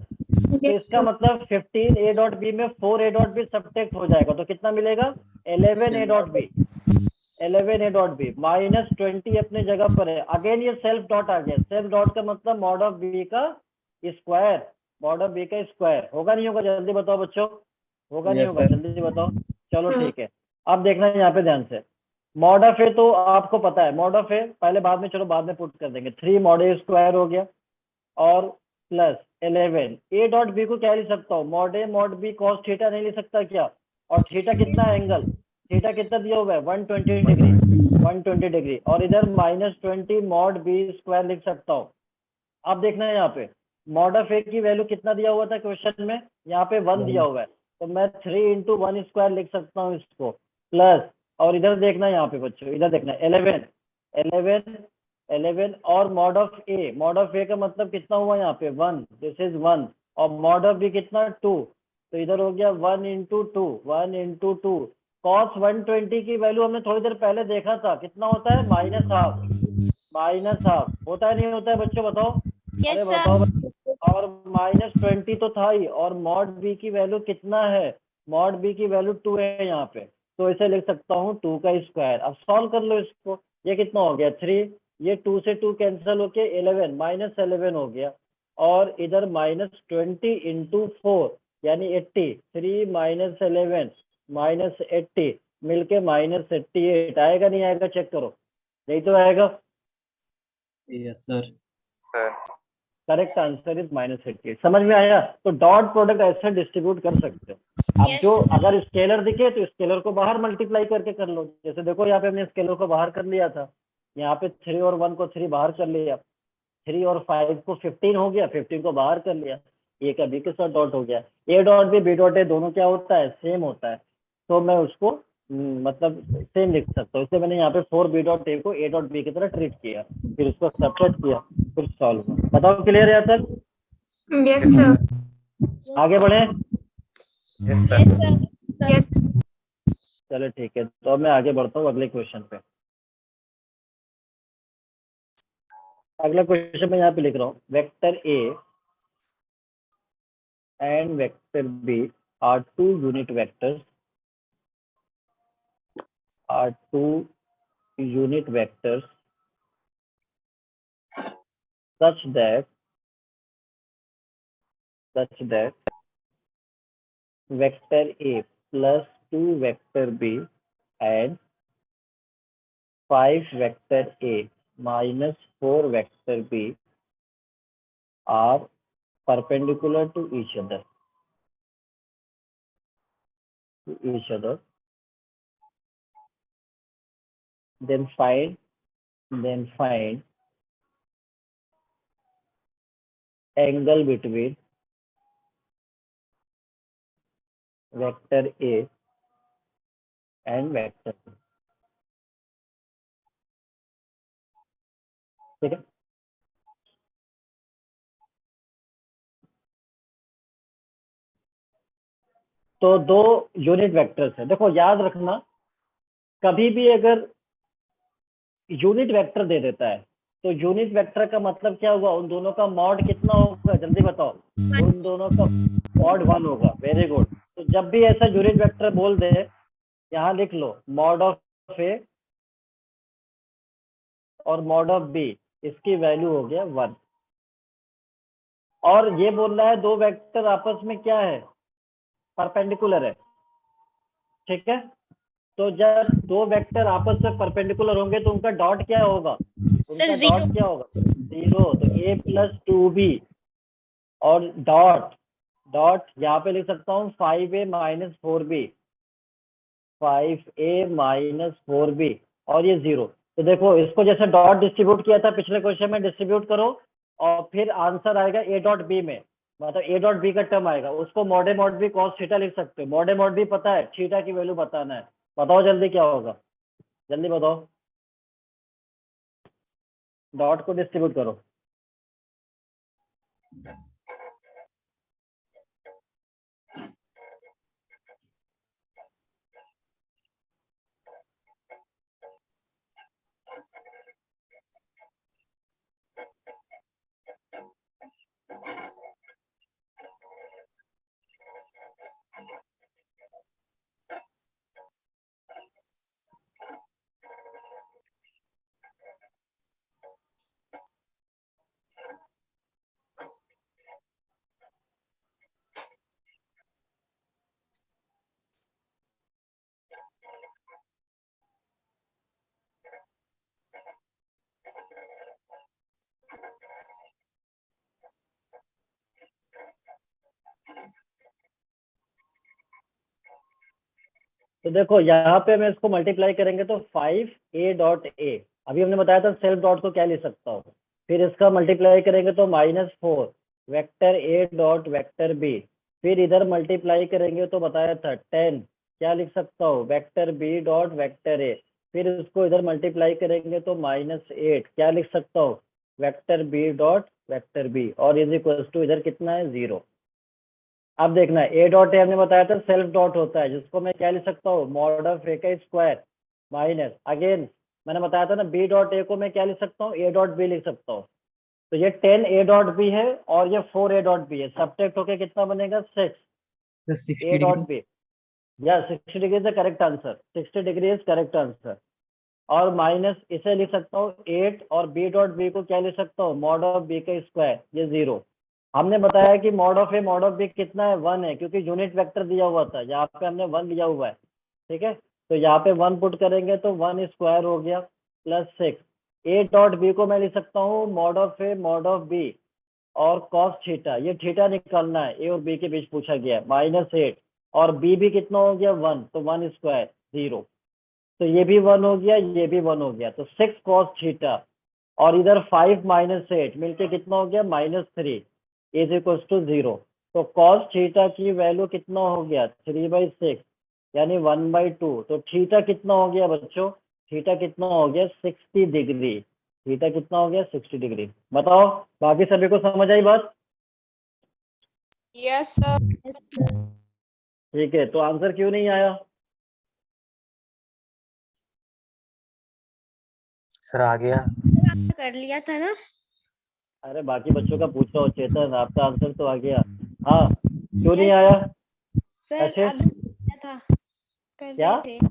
तो इसका मतलब 15 ए डॉट बी में 4 ए डॉट बी सब्ट्रैक्ट हो जाएगा, तो कितना मिलेगा? 11 A dot B, 11 A dot B, -20 अपने जगह पर है। अगेन ये सेल्फ डॉट आ गया, सेल्फ डॉट का मतलब मॉड ऑफ बी का स्क्वायर, मॉड ऑफ बी का स्क्वायर। होगा नहीं होगा? जल्दी बताओ बच्चों, होगा नहीं होगा? जल्दी बताओ। चलो ठीक है, अब देखना यहाँ पे ध्यान से, मॉड ऑफ ए तो आपको पता है, मॉड ऑफ ए पहले बाद में, चलो बाद में पुट कर देंगे, 3 मॉड ए स्क्वायर हो गया, और प्लस 11 ए डॉट बी को क्या लिख सकता हूँ? Mod A mod B cos theta नहीं लिख सकता क्या? और थीटा कितना एंगल, थीटा कितना दिया हुआ है? 120 डिग्री, 120 डिग्री, और इधर -20 मॉड बी स्क्वायर लिख सकता हूँ। अब देखना है यहाँ पे मॉड ऑफ ए की वैल्यू कितना दिया हुआ था क्वेश्चन में? यहाँ पे 1 दिया हुआ है, तो मैं 3 × 1 स्क्वायर लिख सकता हूँ इसको, प्लस, और इधर देखना यहाँ पे बच्चों, इधर देखना 11 11 और मॉड ऑफ ए का मतलब कितना हुआ यहाँ पे 1, दिस इज 1, और मॉड ऑफ बी कितना 2, तो इधर हो गया 1 into two, 1 into two. Cos 120 की वैल्यू हमने थोड़ी देर पहले देखा था, कितना होता है -हाफ होता है, नहीं होता है बच्चों बताओ? यस अरे सर। बताओ बच्चों। और -20 तो था ही, और मॉड बी की वैल्यू कितना है? मॉड बी की वैल्यू 2 है यहाँ पे, तो इसे लिख सकता हूँ 2 का स्क्वायर। अब सॉल्व कर लो इसको, ये कितना हो गया 3, ये 2 से 2 कैंसिल होके 11 -11 हो गया, और इधर -20 इंटू 4 यानी 80, 3 -11 -80 मिलके -88 आएगा, नहीं आएगा चेक करो, नहीं तो आएगा। Yes sir. Sir correct answer is -88। समझ में आया? तो डॉट प्रोडक्ट ऐसे डिस्ट्रीब्यूट कर सकते हो। अब Yes, जो sir. अगर स्केलर दिखे तो स्केलर को बाहर मल्टीप्लाई करके कर लो, जैसे देखो यहाँ पे हमने स्केलर को बाहर कर लिया था, यहाँ पे 3 और 1 को 3 बाहर कर लिया, 3 और 5 को 15 हो गया, 15 को बाहर कर लिया, ए का बी के साथ डॉट हो गया। A dot B B dot A दोनों क्या होता है? सेम होता है, तो मैं उसको मतलब सेम लिख सकता हूँ। इसलिए मैंने यहाँ पे 4 बी डॉट ए को ए डॉट बी की तरह ट्रीट किया, फिर उसको सेपरेट किया, फिर सॉल्व हुआ। बताओ क्लियर है सर? Yes, sir. आगे बढ़े? Yes Yes, sir sir. Yes. चलो ठीक है, तो अब मैं आगे बढ़ता हूँ अगले क्वेश्चन पे। अगला क्वेश्चन मैं यहाँ पे लिख रहा हूँ, vector A and vector B are two unit vectors, such that vector A plus 2 vector B and 5 vector A minus 4 vector B are perpendicular to each other. Then find angle between vector A and vector B. ठीक है? तो दो unit vectors है। देखो याद रखना, कभी भी अगर यूनिट वेक्टर दे देता है तो यूनिट वेक्टर का मतलब क्या होगा? उन दोनों का मॉड कितना होगा? जल्दी बताओ। उन दोनों का मॉड 1 होगा। Very good. तो जब भी ऐसा यूनिट वेक्टर बोल दे, यहाँ लिख लो मॉड ऑफ ए और मॉड ऑफ बी, इसकी वैल्यू हो गया 1। और ये बोल रहा है दो वेक्टर आपस में क्या है? परपेंडिकुलर है। ठीक है? तो जब दो वेक्टर आपस में परपेंडिकुलर होंगे तो उनका डॉट क्या होगा? उनका zero. डॉट क्या होगा? 0। तो a प्लस 2b और डॉट यहाँ पे लिख सकता हूँ 5a minus 4b, 5a minus 4b, और ये 0। तो देखो इसको जैसे डॉट डिस्ट्रीब्यूट किया था पिछले क्वेश्चन में, डिस्ट्रीब्यूट करो और फिर आंसर आएगा a डॉट बी में, मतलब a डॉट बी का टर्म आएगा। उसको मॉडे मॉड बी कॉस थीटा लिख सकते हो। मॉडे मॉड बी पता है, थीटा की वैल्यू बताना है। बताओ जल्दी क्या होगा, जल्दी बताओ। डॉट को डिस्ट्रीब्यूट करो। तो देखो यहाँ पे मैं इसको मल्टीप्लाई करेंगे तो 5a डॉट a, अभी हमने बताया था सेल्फ डॉट को क्या लिख सकता हूँ। फिर इसका मल्टीप्लाई करेंगे तो -4 vector a dot vector b, फिर इधर मल्टीप्लाई करेंगे तो बताया था 10 क्या लिख सकता हूँ? Vector b dot vector a। फिर इसको इधर मल्टीप्लाई करेंगे तो -8 क्या लिख सकता हूँ, vector B dot vector B, और इज इक्वल टू इधर कितना है 0। अब देखना ए डॉट ए हमने बताया था सेल्फ डॉट होता है, जिसको मैं क्या लिख सकता हूँ, मॉड ऑफ ए का स्क्वायर माइनस, अगेन मैंने बताया था ना बी डॉट ए को मैं क्या लिख सकता हूँ, ए डॉट बी लिख सकता हूँ। तो ये 10 ए डॉट बी है और ये 4 ए डॉट बी है, सब्ट्रैक्ट होके कितना बनेगा 6 प्लस ए 60 डॉट डिग्री। बी। या 60 degree is correct answer, 60 degree is correct answer. और माइनस इसे लिख सकता हूँ 8 और बी डॉट बी को क्या लिख सकता हूँ, मॉड ऑफ बी का स्क्वायर, ये 0। हमने बताया कि mod of A mod of B कितना है 1 है, क्योंकि यूनिट वेक्टर दिया हुआ था, यहाँ पे हमने 1 लिया हुआ है, ठीक है। तो यहाँ पे 1 पुट करेंगे तो 1 स्क्वायर हो गया प्लस 6। ए डॉट बी को मैं लिख सकता हूँ mod of A mod of B और कॉस थीटा, ये थीटा निकालना है, ए और बी के बीच पूछा गया है, -8 और बी भी कितना हो गया 1, तो 1 स्क्वायर 0, तो ये भी 1 हो गया, ये भी 1 हो गया, तो 6 कॉस थीटा, और इधर 5 - 8 मिलके कितना हो गया -3 इज इक्वल टू 0। तो कॉस थीटा की वैल्यू कितना हो गया 3/6 यानी 1/2। तो थीटा कितना हो गया बच्चों, थीटा कितना हो गया 60 डिग्री, थीटा कितना हो गया 60 डिग्री। बताओ बाकी सभी को समझ आई बात? Yes, sir. ठीक है, तो आंसर क्यों नहीं आया? सर आ गया। कर लिया था ना। अरे बाकी बच्चों का पूछो, चेतन आपका आंसर तो आ गया। हाँ क्यों नहीं Yes, आया? सर अच्छे अभी किया था, कर क्या? रहे थे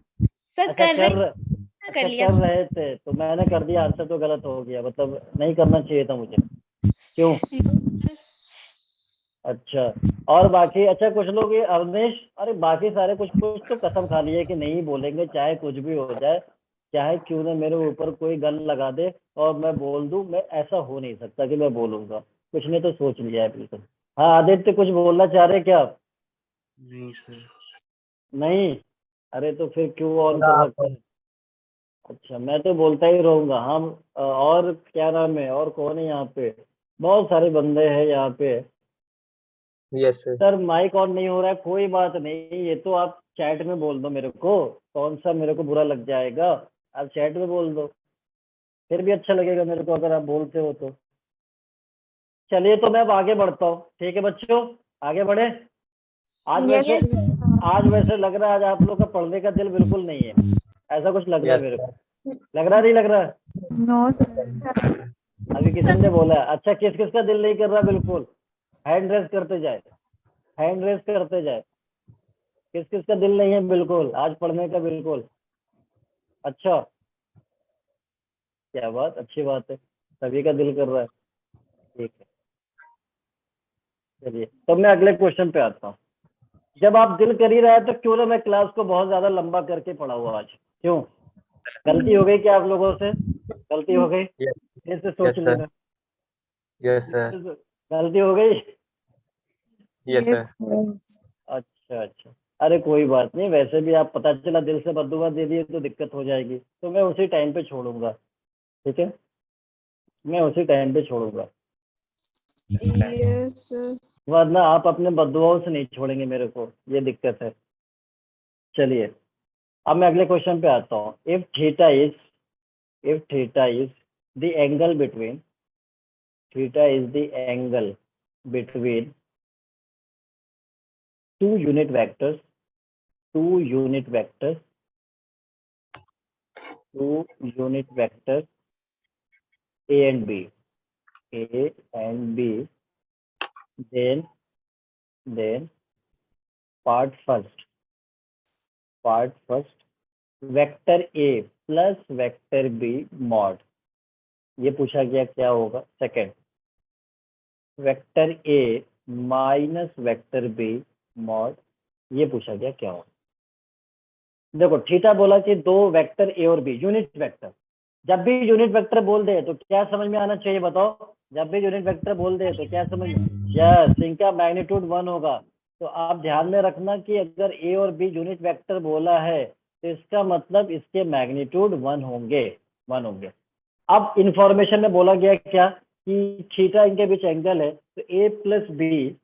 सर, अच्छा कर रहे अच्छा कर लिया कर रहे थे तो मैंने कर दिया, आंसर तो गलत हो गया, मतलब नहीं करना चाहिए था मुझे, क्यों? अच्छा, और बाकी अच्छा कुछ लोग ये अवनेश, अरे बाकी सारे कुछ कुछ तो कसम खा लिए कि नहीं बोलेंगे, चाहे कुछ भी हो जाए, चाहे क्यों ना मेरे ऊपर कोई गन लगा दे और मैं बोल दूं, मैं ऐसा हो नहीं सकता कि मैं बोलूंगा, कुछ ने तो सोच लिया है बिल्कुल। हाँ आदित्य कुछ बोलना चाह रहे क्या आप? नहीं सर। नहीं? अरे तो फिर क्यों ऑन कर रखा है? अच्छा मैं तो बोलता ही रहूंगा। हम और क्या नाम है, और कौन है यहाँ पे? बहुत सारे बंदे हैं यहाँ पे। Yes sir. Sir mike on नहीं हो रहा है, कोई बात नहीं, ये तो आप चैट में बोल दो मेरे को, कौन सा मेरे को बुरा लग जाएगा, आप चैट में बोल दो, फिर भी अच्छा लगेगा मेरे को अगर आप बोलते हो तो। चलिए तो मैं अब आगे बढ़ता हूँ, ठीक है बच्चों, आगे बढ़े। आज Yes, वैसे sir. आज वैसे लग रहा है आज आप लोग का पढ़ने का दिल बिल्कुल नहीं है, ऐसा कुछ लग रहा है यस मेरे को। लग रहा नहीं लग रहा है? No, sir. अभी किसी ने बोला है। अच्छा किस किस का दिल नहीं कर रहा बिल्कुल, हैंड रेस करते जाए, हैंड रेस करते जाए, किस किस का दिल नहीं है बिल्कुल आज पढ़ने का बिल्कुल? अच्छा क्या बात, अच्छी बात है, सभी का दिल कर रहा है, ठीक है। चलिए तो मैं अगले क्वेश्चन पे आता हूँ। जब आप दिल कर ही रहा है तो क्यों ना मैं क्लास को बहुत ज्यादा लंबा करके पढ़ाऊँ आज, क्यों? गलती हो गई क्या आप लोगों से? गलती हो गई? फिर से सोच यस सर। लेना, यस सर। गलती हो गई। Yes sir. अच्छा अच्छा, अरे कोई बात नहीं, वैसे भी आप पता चला दिल से बद्दुआ दे दिए तो दिक्कत हो जाएगी, तो मैं उसी टाइम पे छोड़ूंगा, ठीक है, मैं उसी टाइम पे छोड़ूंगा, Yes, sir. वरना आप अपने बद्दुआओं से नहीं छोड़ेंगे मेरे को, ये दिक्कत है। चलिए अब मैं अगले क्वेश्चन पे आता हूँ। If theta is the angle between two unit vectors a and b, then part first vector a plus vector b mod, ये पूछा गया क्या होगा। Second vector a minus vector b mod, ये पूछा गया क्या होगा। देखो थीटा बोला कि दो वेक्टर ए और बी यूनिट वेक्टर, जब भी यूनिट वेक्टर बोल दे तो क्या समझ में आना चाहिए बताओ? जब भी यूनिट वेक्टर बोल दे तो क्या समझ में, यस इनका मैग्नीट्यूड 1 होगा। तो आप ध्यान में रखना कि अगर ए और बी यूनिट वेक्टर बोला है तो इसका मतलब इसके मैग्नीट्यूड 1 होंगे। अब इंफॉर्मेशन में बोला गया क्या कि थीटा इनके बीच एंगल है, तो ए प्लस बी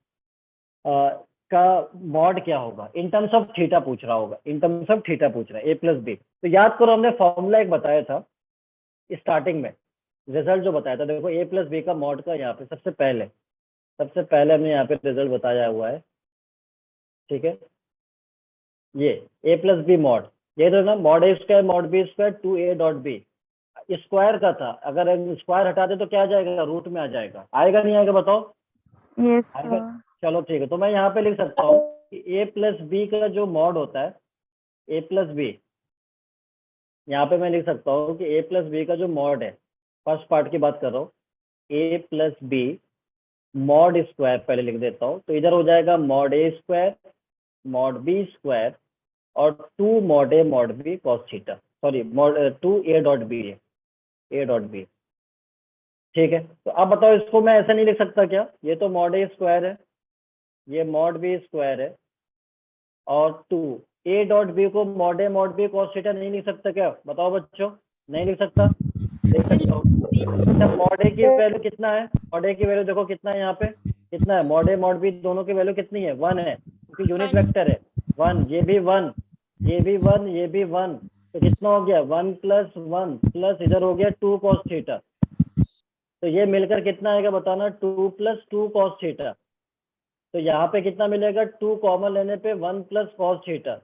का मॉड क्या होगा, इन टर्म्स ऑफ थीटा पूछ रहा होगा, इन टर्म्स ऑफ थीटा पूछ रहा है, ए प्लस बी। तो याद करो हमने फॉर्मूला एक बताया था स्टार्टिंग में, रिजल्ट जो बताया था, देखो ए प्लस बी का मॉड का यहाँ पे सबसे पहले हमने यहाँ पे रिजल्ट बताया हुआ है, ठीक है। ये ए प्लस बी मॉड, ये तो ना mod A square mod B square 2a dot B, square का था, अगर स्क्वायर हटा दे तो क्या आ जाएगा, रूट में आ जाएगा, आएगा नहीं आएगा बताओ, Yes, आएगा। sir. चलो ठीक है, तो मैं यहाँ पे लिख सकता हूँ कि ए प्लस बी का जो मॉड होता है, ए प्लस बी, यहाँ पे मैं लिख सकता हूँ कि ए प्लस बी का जो मॉड है, फर्स्ट पार्ट की बात कर रहा हूँ, A plus B mod square पहले लिख देता हूँ, तो इधर हो जाएगा mod A square mod B square और 2 mod A mod B cos theta, sorry mod 2a dot B है, ए डॉट बी, ठीक है। तो अब बताओ इसको मैं ऐसा नहीं लिख सकता क्या, ये तो मॉड ए स्क्वायर है, ये मॉड बी स्क्वायर है, और 2a डॉट बी को mod A mod B cos theta नहीं लिख सकता क्या, बताओ बच्चों, नहीं लिख सकता, लिख सकता हूँ। अच्छा मॉड ए की वैल्यू कितना है, मॉड ए की वैल्यू देखो कितना है, यहाँ पे कितना है, मॉड ए मॉड बी दोनों की वैल्यू कितनी है, 1 है, क्योंकि यूनिट वेक्टर है 1, ये भी 1, ये भी 1, ये भी 1, तो कितना हो गया 1 प्लस 1 प्लस इधर हो गया 2 कॉस थीटा, तो ये मिलकर कितना आएगा बताना, 2 प्लस 2 कॉस थीटा, तो यहाँ पे कितना मिलेगा, 2 कॉमन लेने पे 1 प्लस कॉस थीटा,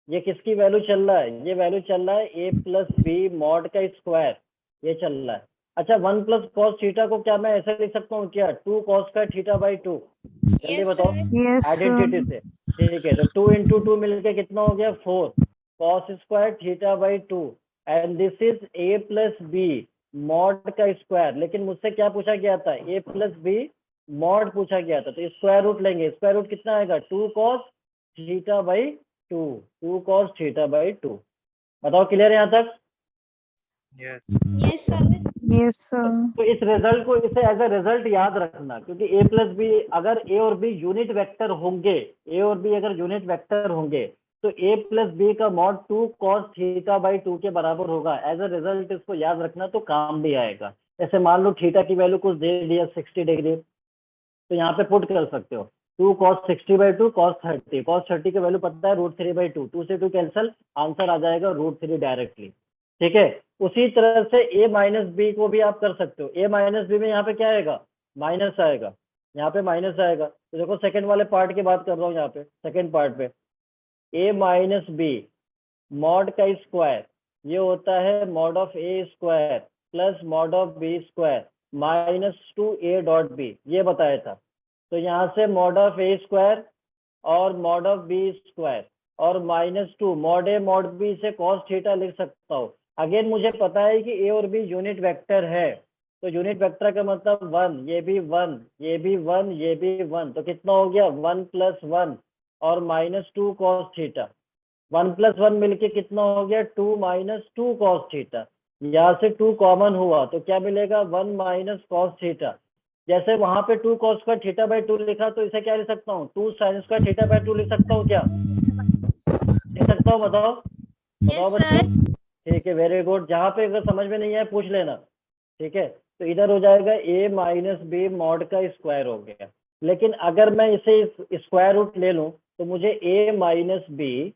ये किसकी वैल्यू चल रहा है, ये वैल्यू चल रहा है ए प्लस बी मॉड का स्क्वायर, ये चल रहा है। अच्छा 1 प्लस कॉस थीटा को क्या मैं ऐसे लिख सकता हूँ क्या, 2 कॉस स्क्वायर थीटा बाई 2, जल्दी बताओ Yes, sir. आइडेंटिटी से, ठीक है। तो 2 इंटू 2 मिलके कितना हो गया 4 cos square theta by 2, and this is A plus B mod का स्क्वायर, लेकिन मुझसे क्या पूछा गया था, ए प्लस बी मॉड पूछा गया था, तो स्क्वायर रूट लेंगे, स्क्वायर रूट कितना आएगा 2 cos theta by 2 cos theta by 2, बताओ क्लियर है यहाँ तक। Yes. Yes, sir. Yes, sir. तो इस रिजल्ट को इसे एज अ रिजल्ट याद रखना, क्योंकि ए प्लस बी अगर ए और बी यूनिट वेक्टर होंगे, ए और बी अगर यूनिट वेक्टर होंगे तो ए प्लस बी का मॉड 2 कॉस थीटा बाई 2 के बराबर होगा, एज अ रिजल्ट इसको याद रखना तो काम भी आएगा। जैसे मान लो थीटा की वैल्यू कुछ दे दिया 60 डिग्री, तो यहाँ पे पुट कर सकते हो 2 कॉस 60 बाई 2 कॉस 30, कॉस 30 की वैल्यू पता है √3 बाई 2, 2 से 2 कैंसिल, आंसर आ जाएगा √3 डायरेक्टली, ठीक है। उसी तरह से a माइनस बी को भी आप कर सकते हो, a माइनस बी में यहाँ पे क्या आएगा, माइनस आएगा, यहाँ पे माइनस आएगा, तो देखो सेकंड वाले पार्ट की बात कर रहा हूँ, यहाँ पे सेकंड पार्ट पे a माइनस बी मॉड का स्क्वायर, ये होता है mod of A square plus mod of B square minus 2a dot B, ये बताया था। तो यहाँ से मॉड ऑफ ए स्क्वायर और मॉड ऑफ बी स्क्वायर और -2 मॉड ए मॉड बी से कॉस थीटा लिख सकता हूँ। अगेन मुझे पता है कि ए और बी यूनिट वेक्टर है, तो यूनिट वेक्टर का मतलब 1, ये भी 1, ये भी 1, ये भी 1, तो कितना हो गया 1 प्लस 1 और -2 कॉस थीटा, 1 प्लस 1 मिलके कितना हो गया 2 माइनस 2 कॉस थीटा, यहाँ से 2 कॉमन हुआ तो क्या मिलेगा 1 माइनस कॉस थीटा। जैसे वहां पे 2 कॉस स्क्वायर थीटा बाई 2 लिखा, तो इसे क्या लिख सकता हूँ 2 साइन स्क्वायर थीटा बाई 2 लिख सकता हूँ क्या, लिख सकता हूँ, बताओ बताओ Yes, sir. बच्चों, ठीक है वेरी गुड। जहाँ पे अगर समझ में नहीं आए पूछ लेना, ठीक है। तो इधर हो जाएगा a माइनस बी मॉड का स्क्वायर हो गया, लेकिन अगर मैं इसे स्क्वायर रूट ले लूं तो मुझे a माइनस बी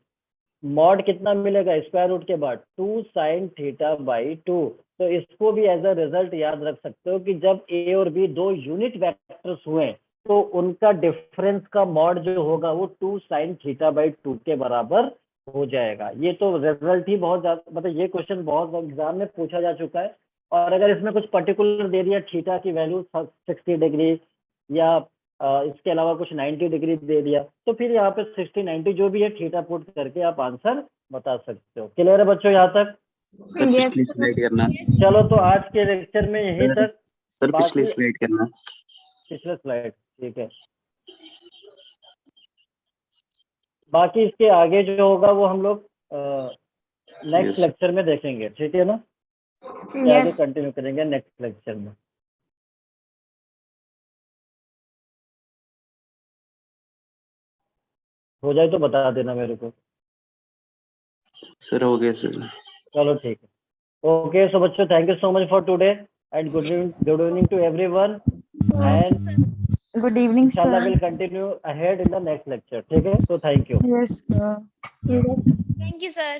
मॉड कितना मिलेगा स्क्वायर रूट के बाद 2 साइन थीटा बाई 2, तो इसको भी एज अ रिजल्ट याद रख सकते हो कि जब ए और बी दो यूनिट वेक्टर्स हुए तो उनका डिफरेंस का मॉड जो होगा वो 2 साइन थीटा बाई 2 के बराबर हो जाएगा। ये तो रिजल्ट ही बहुत ज्यादा, मतलब ये क्वेश्चन बहुत एग्जाम में पूछा जा चुका है, और अगर इसमें कुछ पर्टिकुलर दे दिया थीटा की वैल्यू 60 डिग्री या इसके अलावा कुछ 90 डिग्री दे दिया, तो फिर यहाँ पे 60 90 जो भी है थीटा पुट करके आप आंसर बता सकते हो। क्लियर है बच्चों यहाँ तक? सर पिछली स्लाइड करना। चलो तो आज के लेक्चर में यहीं तक। सर पिछली बाकी स्लाइड करना। पिछले स्लाइड, ठीक है। बाकी इसके आगे जो होगा वो हम लोग नेक्स्ट Yes. लेक्चर में देखेंगे, ठीक है ना? इसके आगे Yes. कंटिन्यू करेंगे नेक्स्ट लेक्चर में। हो जाए तो बता देना मेरे को। सर हो गया सर। चलो ठीक है, ओके। सो बच्चों thank you so much for today and good evening to everyone and Good evening, इंशाल्लाह sir. Will continue ahead in the next lecture, ठीक है, तो thank you. Yes, sir. Thank you, sir.